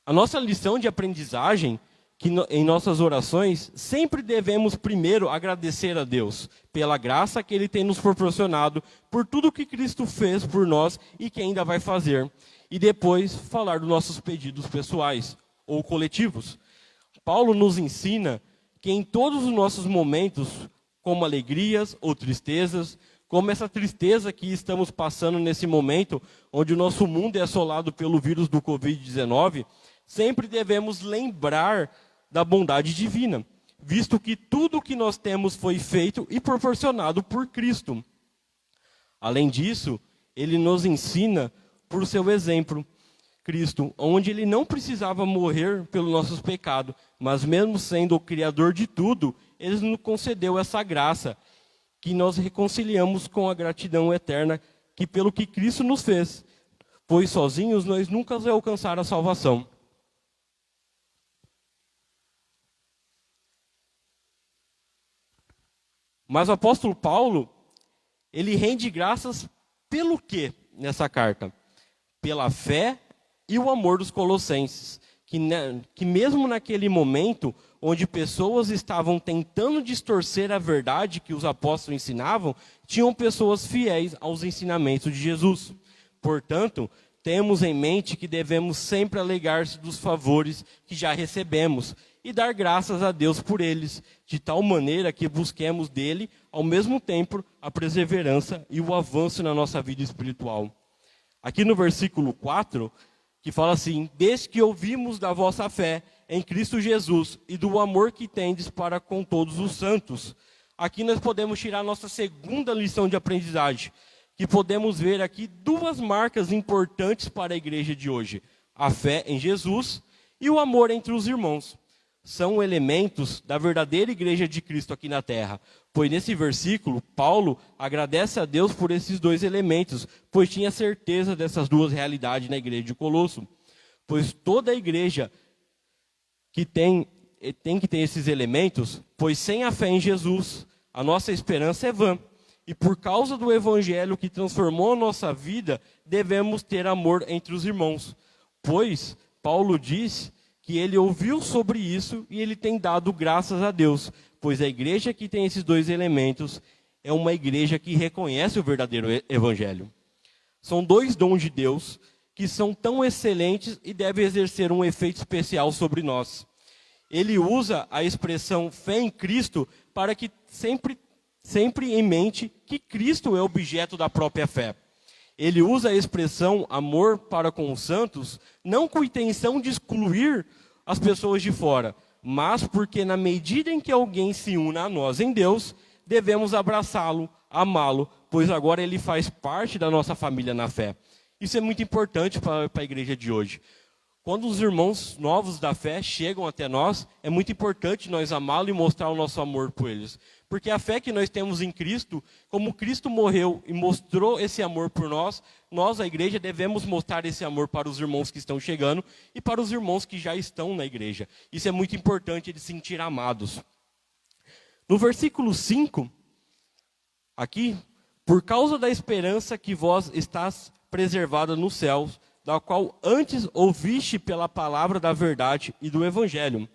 A nossa lição de aprendizagem, que em nossas orações, sempre devemos primeiro agradecer a Deus pela graça que Ele tem nos proporcionado, por tudo que Cristo fez por nós e que ainda vai fazer, e depois falar dos nossos pedidos pessoais ou coletivos. Paulo nos ensina que em todos os nossos momentos, como alegrias ou tristezas, como essa tristeza que estamos passando nesse momento, onde o nosso mundo é assolado pelo vírus do Covid-19, sempre devemos lembrar da bondade divina, visto que tudo o que nós temos foi feito e proporcionado por Cristo. Além disso, ele nos ensina por seu exemplo, Cristo, onde ele não precisava morrer pelos nossos pecados, mas mesmo sendo o Criador de tudo, ele nos concedeu essa graça, que nós reconciliamos com a gratidão eterna, que pelo que Cristo nos fez, pois sozinhos nós nunca vamos alcançar a salvação. Mas o apóstolo Paulo, ele rende graças pelo quê nessa carta? Pela fé e o amor dos colossenses, que mesmo naquele momento, onde pessoas estavam tentando distorcer a verdade que os apóstolos ensinavam, tinham pessoas fiéis aos ensinamentos de Jesus. Portanto, temos em mente que devemos sempre alegar-se dos favores que já recebemos e dar graças a Deus por eles, de tal maneira que busquemos dele, ao mesmo tempo, a perseverança e o avanço na nossa vida espiritual. Aqui no versículo 4, que fala assim: desde que ouvimos da vossa fé em Cristo Jesus e do amor que tendes para com todos os santos. Aqui nós podemos tirar a nossa segunda lição de aprendizagem, que podemos ver aqui duas marcas importantes para a igreja de hoje: a fé em Jesus e o amor entre os irmãos. São elementos da verdadeira igreja de Cristo aqui na terra, pois nesse versículo, Paulo agradece a Deus por esses dois elementos, pois tinha certeza dessas duas realidades na igreja de Colosso. Pois toda a igreja que tem que ter esses elementos, pois sem a fé em Jesus, a nossa esperança é vã. E por causa do evangelho que transformou a nossa vida, devemos ter amor entre os irmãos. Pois Paulo diz que ele ouviu sobre isso e ele tem dado graças a Deus, pois a igreja que tem esses dois elementos é uma igreja que reconhece o verdadeiro evangelho. São dois dons de Deus que são tão excelentes e devem exercer um efeito especial sobre nós. Ele usa a expressão fé em Cristo para que sempre em mente que Cristo é objeto da própria fé. Ele usa a expressão amor para com os santos, não com intenção de excluir as pessoas de fora, mas porque na medida em que alguém se una a nós em Deus, devemos abraçá-lo, amá-lo, pois agora ele faz parte da nossa família na fé. Isso é muito importante para a igreja de hoje. Quando os irmãos novos da fé chegam até nós, é muito importante nós amá-lo e mostrar o nosso amor por eles. Porque a fé que nós temos em Cristo, como Cristo morreu e mostrou esse amor por nós, nós, a igreja, devemos mostrar esse amor para os irmãos que estão chegando e para os irmãos que já estão na igreja. Isso é muito importante, eles se sentir amados. No versículo 5, aqui, por causa da esperança que vós estás preservada nos céus, da qual antes ouviste pela palavra da verdade e do evangelho.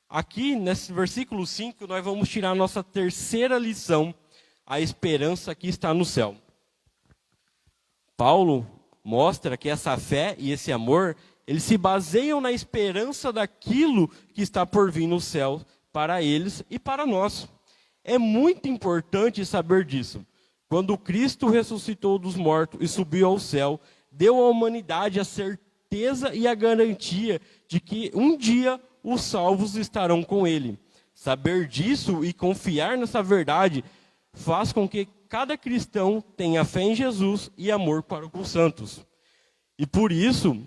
Aqui, nesse versículo 5, nós vamos tirar a nossa terceira lição, a esperança que está no céu. Paulo mostra que essa fé e esse amor, eles se baseiam na esperança daquilo que está por vir no céu para eles e para nós. É muito importante saber disso. Quando Cristo ressuscitou dos mortos e subiu ao céu, deu à humanidade a certeza e a garantia de que um dia os salvos estarão com ele. Saber disso e confiar nessa verdade faz com que cada cristão tenha fé em Jesus e amor para os santos. E por isso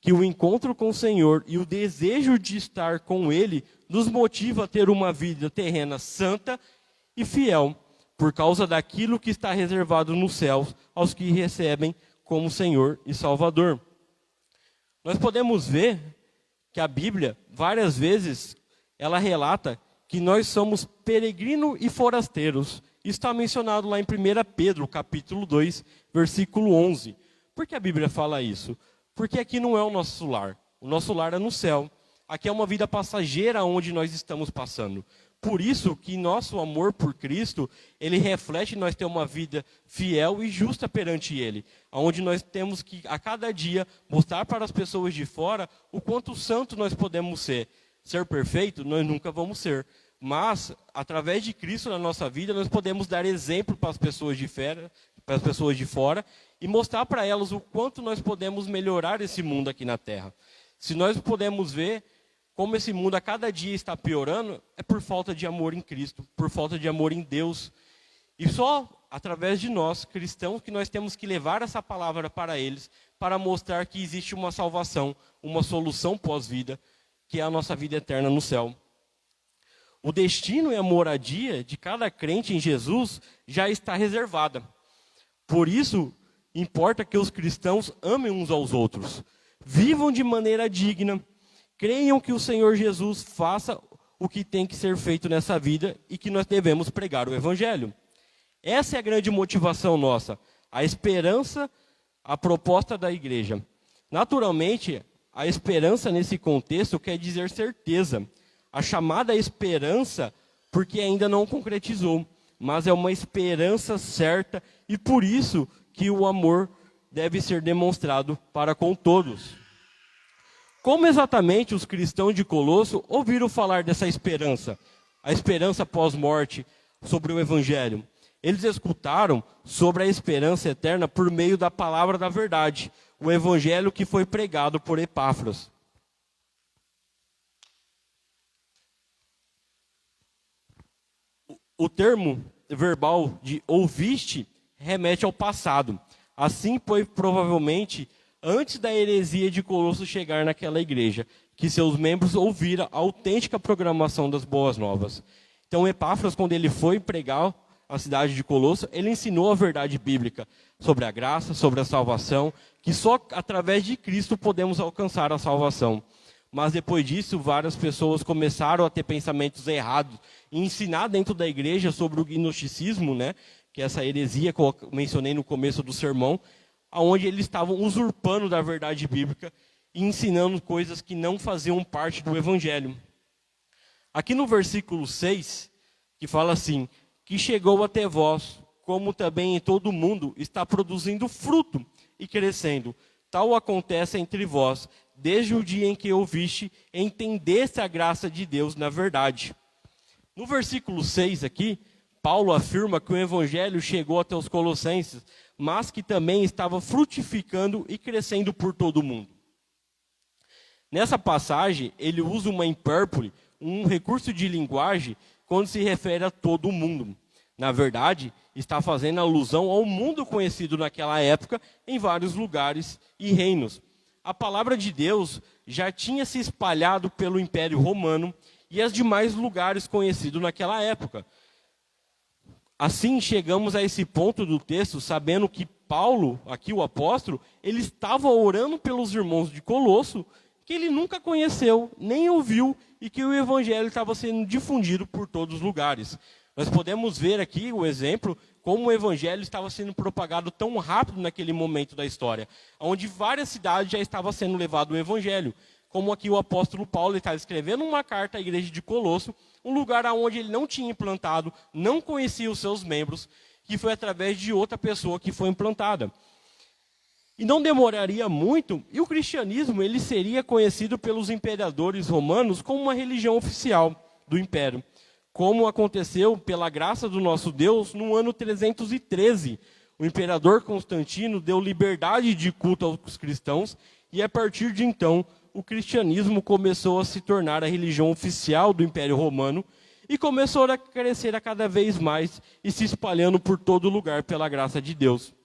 que o encontro com o Senhor e o desejo de estar com ele nos motiva a ter uma vida terrena santa e fiel, por causa daquilo que está reservado nos céus aos que recebem como Senhor e Salvador. Nós podemos ver que a Bíblia, várias vezes, ela relata que nós somos peregrinos e forasteiros, Isso está mencionado lá em 1 Pedro, capítulo 2, versículo 11. Por que a Bíblia fala isso? Porque aqui não é o nosso lar. O nosso lar é no céu. Aqui é uma vida passageira onde nós estamos passando. Por isso que nosso amor por Cristo, ele reflete nós ter uma vida fiel e justa perante Ele. Onde nós temos que, a cada dia, mostrar para as pessoas de fora o quanto santo nós podemos ser. Ser perfeito, nós nunca vamos ser. Mas, através de Cristo na nossa vida, nós podemos dar exemplo para as pessoas de fora e mostrar para elas o quanto nós podemos melhorar esse mundo aqui na Terra. Se nós podemos ver como esse mundo a cada dia está piorando, é por falta de amor em Cristo, por falta de amor em Deus. E só através de nós, cristãos, que nós temos que levar essa palavra para eles, para mostrar que existe uma salvação, uma solução pós-vida, que é a nossa vida eterna no céu. O destino e a moradia de cada crente em Jesus já está reservada. Por isso, importa que os cristãos amem uns aos outros, vivam de maneira digna, creiam que o Senhor Jesus faça o que tem que ser feito nessa vida e que nós devemos pregar o Evangelho. Essa é a grande motivação nossa, a esperança, a proposta da igreja. Naturalmente, a esperança nesse contexto quer dizer certeza. A chamada esperança, porque ainda não concretizou, mas é uma esperança certa e por isso que o amor deve ser demonstrado para com todos. Como exatamente os cristãos de Colosso ouviram falar dessa esperança? A esperança pós-morte sobre o Evangelho. Eles escutaram sobre a esperança eterna por meio da palavra da verdade, o Evangelho que foi pregado por Epáfras. O termo verbal de ouviste remete ao passado. Assim foi provavelmente antes da heresia de Colosso chegar naquela igreja, que seus membros ouviram a autêntica programação das boas novas. Então Epáfras, quando ele foi pregar a cidade de Colosso, ele ensinou a verdade bíblica sobre a graça, sobre a salvação, que só através de Cristo podemos alcançar a salvação. Mas depois disso, várias pessoas começaram a ter pensamentos errados e ensinar dentro da igreja sobre o gnosticismo, né, que é essa heresia que eu mencionei no começo do sermão, onde eles estavam usurpando da verdade bíblica e ensinando coisas que não faziam parte do Evangelho. Aqui no versículo 6, que fala assim, que chegou até vós, como também em todo o mundo, está produzindo fruto e crescendo. Tal acontece entre vós, desde o dia em que ouviste, entendeste a graça de Deus na verdade. No versículo 6 aqui, Paulo afirma que o evangelho chegou até os colossenses, mas que também estava frutificando e crescendo por todo o mundo. Nessa passagem, ele usa uma hipérbole, um recurso de linguagem, quando se refere a todo o mundo. Na verdade, está fazendo alusão ao mundo conhecido naquela época, em vários lugares e reinos. A palavra de Deus já tinha se espalhado pelo Império Romano e os demais lugares conhecidos naquela época. Assim, chegamos a esse ponto do texto, sabendo que Paulo, aqui o apóstolo, ele estava orando pelos irmãos de Colosso, que ele nunca conheceu, nem ouviu, e que o evangelho estava sendo difundido por todos os lugares. Nós podemos ver aqui o exemplo, como o evangelho estava sendo propagado tão rápido naquele momento da história, onde várias cidades já estavam sendo levado o evangelho. Como aqui o apóstolo Paulo estava escrevendo uma carta à igreja de Colosso, um lugar onde ele não tinha implantado, não conhecia os seus membros, que foi através de outra pessoa que foi implantada. E não demoraria muito, e o cristianismo ele seria conhecido pelos imperadores romanos como uma religião oficial do império, como aconteceu pela graça do nosso Deus no ano 313. O imperador Constantino deu liberdade de culto aos cristãos, e a partir de então, o cristianismo começou a se tornar a religião oficial do Império Romano e começou a crescer a cada vez mais e se espalhando por todo lugar pela graça de Deus.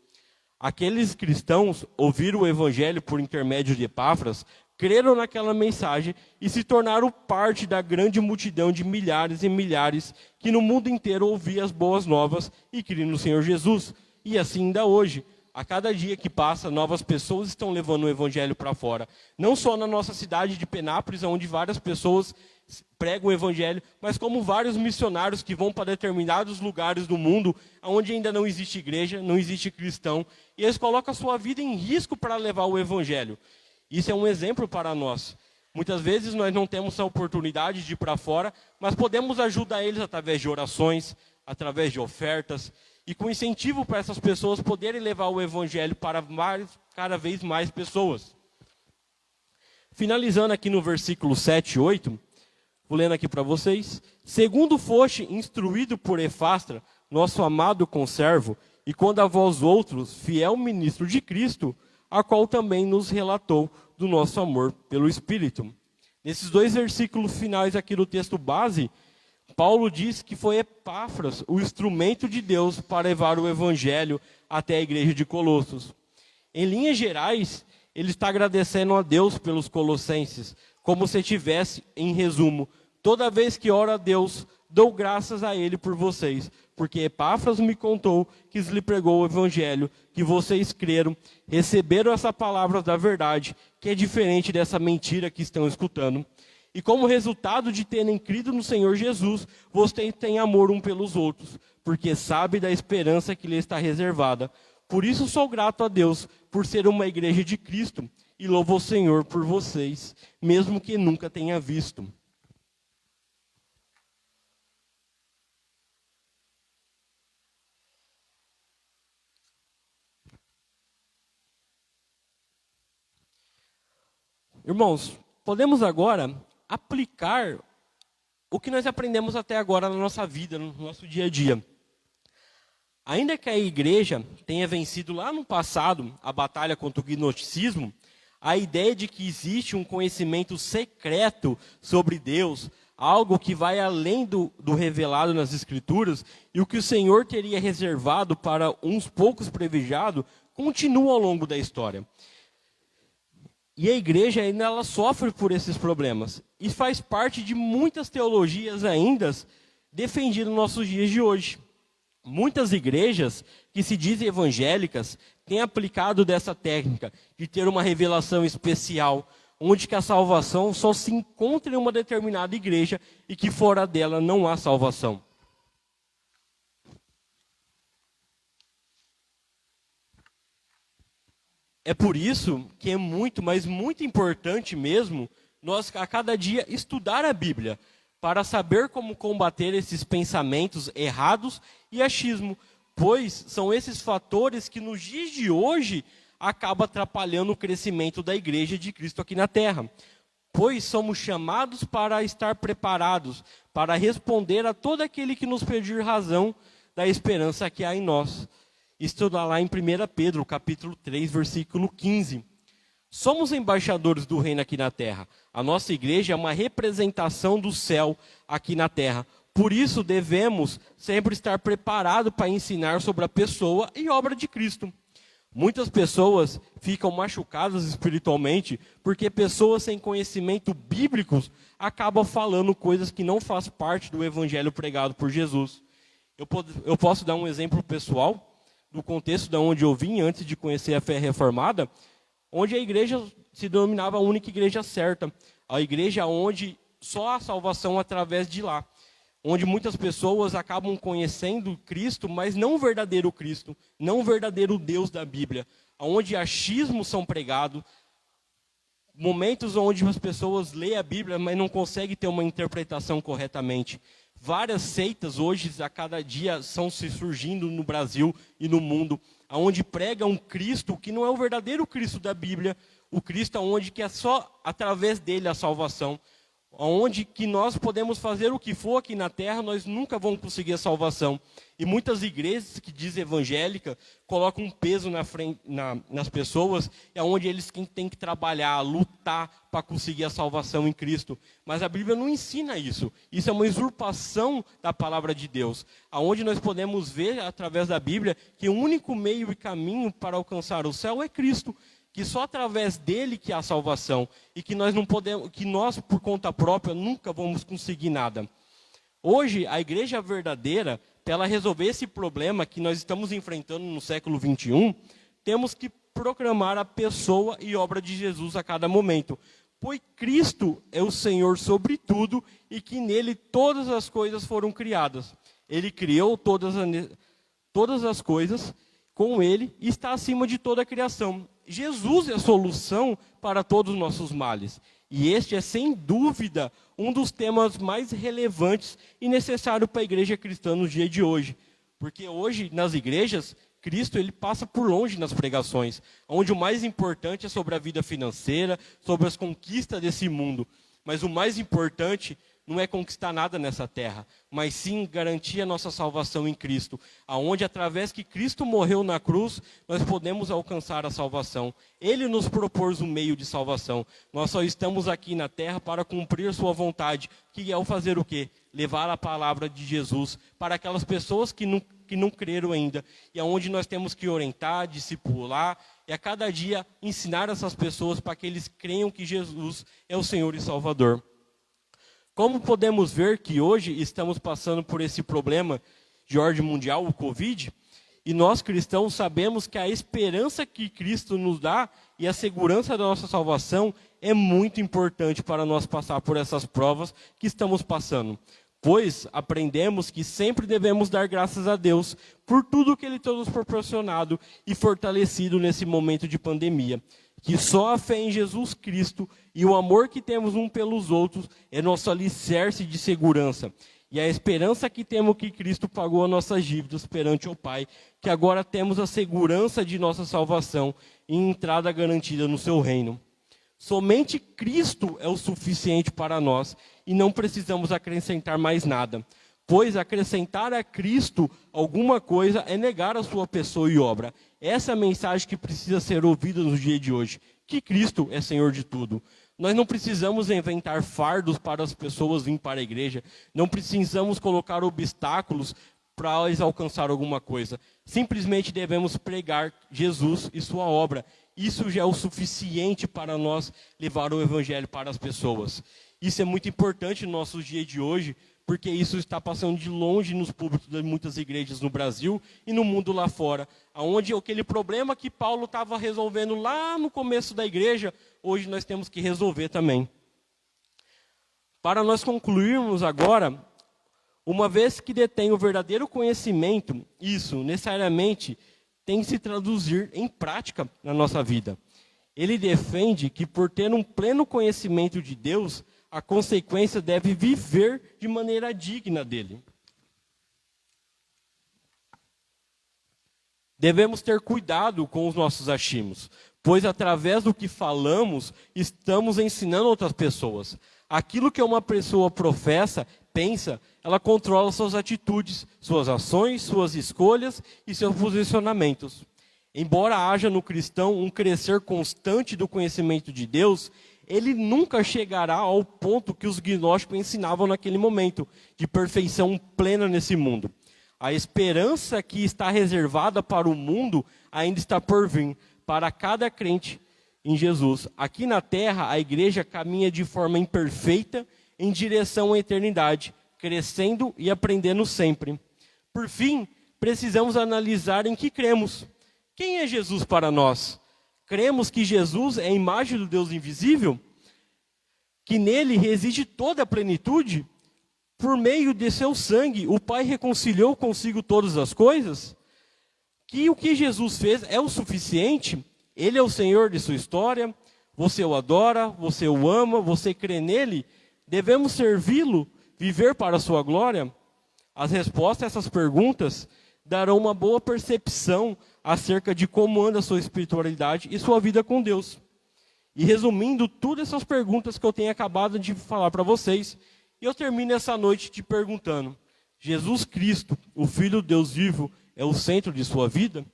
Aqueles cristãos ouviram o evangelho por intermédio de Epáfras, creram naquela mensagem e se tornaram parte da grande multidão de milhares e milhares que no mundo inteiro ouvia as boas novas e criam no Senhor Jesus. E assim ainda hoje. A cada dia que passa, novas pessoas estão levando o evangelho para fora. Não só na nossa cidade de Penápolis, onde várias pessoas pregam o evangelho, mas como vários missionários que vão para determinados lugares do mundo, onde ainda não existe igreja, não existe cristão, e eles colocam a sua vida em risco para levar o evangelho. Isso é um exemplo para nós. Muitas vezes nós não temos a oportunidade de ir para fora, mas podemos ajudar eles através de orações, através de ofertas, e com incentivo para essas pessoas poderem levar o evangelho para cada vez mais pessoas. Finalizando aqui no versículo 7 e 8, vou lendo aqui para vocês. Segundo foste instruído por Efastra, nosso amado conservo, e quando a vós outros, fiel ministro de Cristo, a qual também nos relatou do nosso amor pelo Espírito. Nesses 2 versículos finais aqui do texto base, Paulo diz que foi Epáfras o instrumento de Deus para levar o evangelho até a igreja de Colossos. Em linhas gerais, ele está agradecendo a Deus pelos colossenses, como se tivesse, em resumo, toda vez que oro a Deus, dou graças a Ele por vocês, porque Epáfras me contou que lhe pregou o evangelho, que vocês creram, receberam essa palavra da verdade, que é diferente dessa mentira que estão escutando. E como resultado de terem crido no Senhor Jesus, vocês têm amor um pelos outros, porque sabe da esperança que lhe está reservada. Por isso sou grato a Deus, por ser uma igreja de Cristo, e louvo o Senhor por vocês, mesmo que nunca tenha visto. Irmãos, podemos agora aplicar o que nós aprendemos até agora na nossa vida, no nosso dia a dia. Ainda que a igreja tenha vencido lá no passado a batalha contra o gnosticismo, a ideia de que existe um conhecimento secreto sobre Deus, algo que vai além do revelado nas Escrituras, e o que o Senhor teria reservado para uns poucos privilegiados, continua ao longo da história. E a igreja ainda ela sofre por esses problemas. E faz parte de muitas teologias ainda defendidas nos nossos dias de hoje. Muitas igrejas que se dizem evangélicas têm aplicado dessa técnica de ter uma revelação especial, onde que a salvação só se encontra em uma determinada igreja e que fora dela não há salvação. É por isso que é muito, mas muito importante mesmo, nós a cada dia estudar a Bíblia, para saber como combater esses pensamentos errados e achismo, pois são esses fatores que nos dias de hoje acabam atrapalhando o crescimento da igreja de Cristo aqui na terra. Pois somos chamados para estar preparados, para responder a todo aquele que nos pedir razão da esperança que há em nós. Estudar lá em 1 Pedro, capítulo 3, versículo 15. Somos embaixadores do reino aqui na terra. A nossa igreja é uma representação do céu aqui na terra. Por isso devemos sempre estar preparados para ensinar sobre a pessoa e obra de Cristo. Muitas pessoas ficam machucadas espiritualmente porque pessoas sem conhecimento bíblicos acabam falando coisas que não fazem parte do evangelho pregado por Jesus. Eu posso dar um exemplo pessoal do contexto de onde eu vim antes de conhecer a fé reformada, onde a igreja se denominava a única igreja certa, a igreja onde só há salvação através de lá, onde muitas pessoas acabam conhecendo Cristo, mas não o verdadeiro Cristo, não o verdadeiro Deus da Bíblia, onde achismos são pregados, momentos onde as pessoas leem a Bíblia, mas não conseguem ter uma interpretação corretamente. Várias seitas hoje, a cada dia, estão se surgindo no Brasil e no mundo, onde pregam um Cristo que não é o verdadeiro Cristo da Bíblia, o Cristo onde que é só através dele a salvação, onde que nós podemos fazer o que for aqui na terra, nós nunca vamos conseguir a salvação. E muitas igrejas que dizem evangélica colocam um peso na frente, nas pessoas, é onde eles têm que trabalhar, lutar para conseguir a salvação em Cristo. Mas a Bíblia não ensina isso. Isso é uma usurpação da palavra de Deus, aonde nós podemos ver através da Bíblia que o único meio e caminho para alcançar o céu é Cristo, que só através dele que há salvação e que nós não podemos, que nós por conta própria nunca vamos conseguir nada. Hoje a igreja verdadeira, para ela resolver esse problema que nós estamos enfrentando no século 21, temos que proclamar a pessoa e obra de Jesus a cada momento. pois Cristo é o Senhor sobre tudo e que nele todas as coisas foram criadas. Ele criou todas as coisas com ele e está acima de toda a criação. Jesus é a solução para todos os nossos males. E este é, sem dúvida, um dos temas mais relevantes e necessários para a igreja cristã no dia de hoje. Porque hoje, nas igrejas, Cristo ele passa por longe nas pregações, onde o mais importante é sobre a vida financeira, sobre as conquistas desse mundo. Mas o mais importante não é conquistar nada nessa terra, mas sim garantir a nossa salvação em Cristo, aonde através que Cristo morreu na cruz, nós podemos alcançar a salvação. Ele nos propôs um meio de salvação. Nós só estamos aqui na terra para cumprir a sua vontade, que é o fazer o quê? Levar a palavra de Jesus para aquelas pessoas que não creram ainda, e aonde nós temos que orientar, discipular, e a cada dia ensinar essas pessoas para que eles creiam que Jesus é o Senhor e Salvador. Como podemos ver que hoje estamos passando por esse problema de ordem mundial, o Covid, e nós cristãos sabemos que a esperança que Cristo nos dá e a segurança da nossa salvação é muito importante para nós passar por essas provas que estamos passando. Pois aprendemos que sempre devemos dar graças a Deus por tudo que Ele tem nos proporcionado e fortalecido nesse momento de pandemia. Que só a fé em Jesus Cristo e o amor que temos um pelos outros é nosso alicerce de segurança. E a esperança que temos que Cristo pagou as nossas dívidas perante o Pai, que agora temos a segurança de nossa salvação e entrada garantida no seu reino. Somente Cristo é o suficiente para nós e não precisamos acrescentar mais nada. Pois acrescentar a Cristo alguma coisa é negar a sua pessoa e obra. Essa é a mensagem que precisa ser ouvida no dia de hoje, que Cristo é Senhor de tudo. Nós não precisamos inventar fardos para as pessoas virem para a igreja, não precisamos colocar obstáculos para eles alcançar alguma coisa. Simplesmente devemos pregar Jesus e sua obra. Isso já é o suficiente para nós levar o evangelho para as pessoas. Isso é muito importante no nosso dia de hoje, porque isso está passando de longe nos púlpitos de muitas igrejas no Brasil e no mundo lá fora, onde aquele problema que Paulo estava resolvendo lá no começo da igreja, hoje nós temos que resolver também. Para nós concluirmos agora, uma vez que detém o verdadeiro conhecimento, isso necessariamente tem que se traduzir em prática na nossa vida. Ele defende que por ter um pleno conhecimento de Deus, a consequência deve viver de maneira digna dele. Devemos ter cuidado com os nossos achismos, pois através do que falamos, estamos ensinando outras pessoas. Aquilo que uma pessoa professa, pensa, ela controla suas atitudes, suas ações, suas escolhas e seus posicionamentos. Embora haja no cristão um crescer constante do conhecimento de Deus, ele nunca chegará ao ponto que os gnósticos ensinavam naquele momento, de perfeição plena nesse mundo. A esperança que está reservada para o mundo ainda está por vir, para cada crente em Jesus. Aqui na terra, a igreja caminha de forma imperfeita em direção à eternidade, crescendo e aprendendo sempre. Por fim, precisamos analisar em que cremos. Quem é Jesus para nós? Cremos que Jesus é a imagem do Deus invisível? Que nele reside toda a plenitude? Por meio de seu sangue, o Pai reconciliou consigo todas as coisas? Que o que Jesus fez é o suficiente? Ele é o Senhor de sua história? Você o adora? Você o ama? Você crê nele? Devemos servi-lo? Viver para a sua glória? As respostas a essas perguntas darão uma boa percepção acerca de como anda a sua espiritualidade e sua vida com Deus. E resumindo todas essas perguntas que eu tenho acabado de falar para vocês, eu termino essa noite te perguntando: Jesus Cristo, o Filho de Deus vivo, é o centro de sua vida?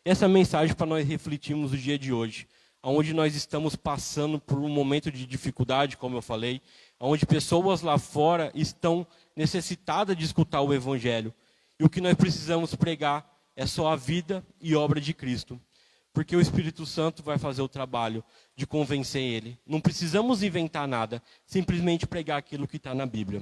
Essa é a mensagem para nós refletirmos no dia de hoje, onde nós estamos passando por um momento de dificuldade, como eu falei, onde pessoas lá fora estão necessitadas de escutar o Evangelho. E o que nós precisamos pregar é só a vida e obra de Cristo. Porque o Espírito Santo vai fazer o trabalho de convencer ele. Não precisamos inventar nada, simplesmente pregar aquilo que está na Bíblia.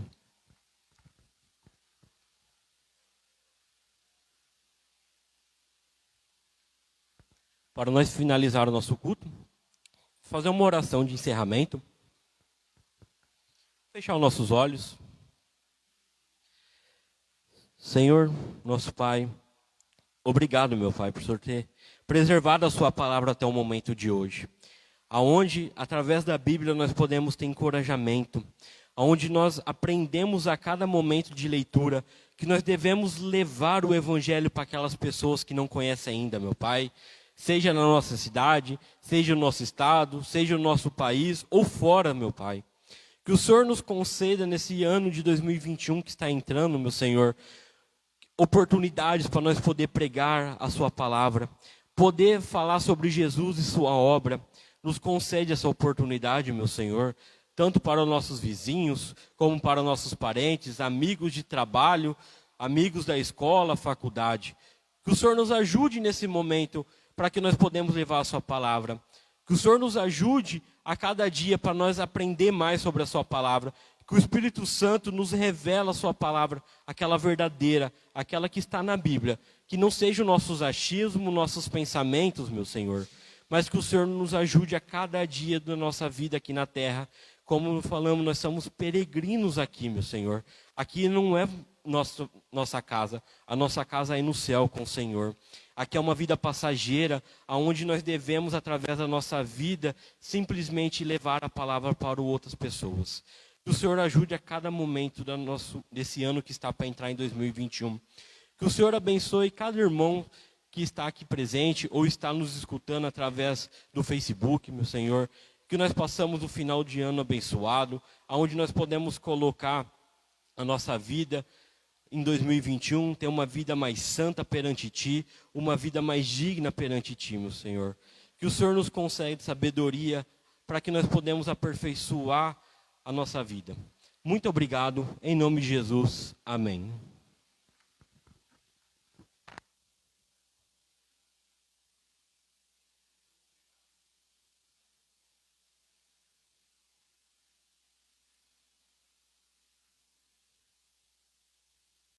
Para nós finalizar o nosso culto, fazer uma oração de encerramento. Fechar os nossos olhos. Senhor, nosso Pai, obrigado, meu Pai, por o Senhor ter preservado a sua palavra até o momento de hoje. Aonde, através da Bíblia, nós podemos ter encorajamento. Aonde nós aprendemos a cada momento de leitura que nós devemos levar o Evangelho para aquelas pessoas que não conhecem ainda, meu Pai. Seja na nossa cidade, seja no nosso estado, seja no nosso país ou fora, meu Pai. Que o Senhor nos conceda nesse ano de 2021 que está entrando, meu Senhor, oportunidades para nós poder pregar a sua palavra, poder falar sobre Jesus e sua obra. Nos concede essa oportunidade, meu Senhor, tanto para os nossos vizinhos, como para nossos parentes, amigos de trabalho, amigos da escola, faculdade. Que o Senhor nos ajude nesse momento para que nós podemos levar a sua palavra. Que o Senhor nos ajude a cada dia para nós aprender mais sobre a sua palavra. Que o Espírito Santo nos revela a sua palavra, aquela verdadeira, aquela que está na Bíblia. Que não seja os nossos achismos, nossos pensamentos, meu Senhor, mas que o Senhor nos ajude a cada dia da nossa vida aqui na terra. Como falamos, nós somos peregrinos aqui, meu Senhor. Aqui não é nossa casa, a nossa casa é no céu com o Senhor. Aqui é uma vida passageira, onde nós devemos, através da nossa vida, simplesmente levar a palavra para outras pessoas. Que o Senhor ajude a cada momento desse ano que está para entrar em 2021. Que o Senhor abençoe cada irmão que está aqui presente ou está nos escutando através do Facebook, meu Senhor. Que nós passamos o final de ano abençoado, onde nós podemos colocar a nossa vida em 2021, ter uma vida mais santa perante Ti, uma vida mais digna perante Ti, meu Senhor. Que o Senhor nos conceda sabedoria para que nós podemos aperfeiçoar a nossa vida. Muito obrigado, em nome de Jesus. Amém.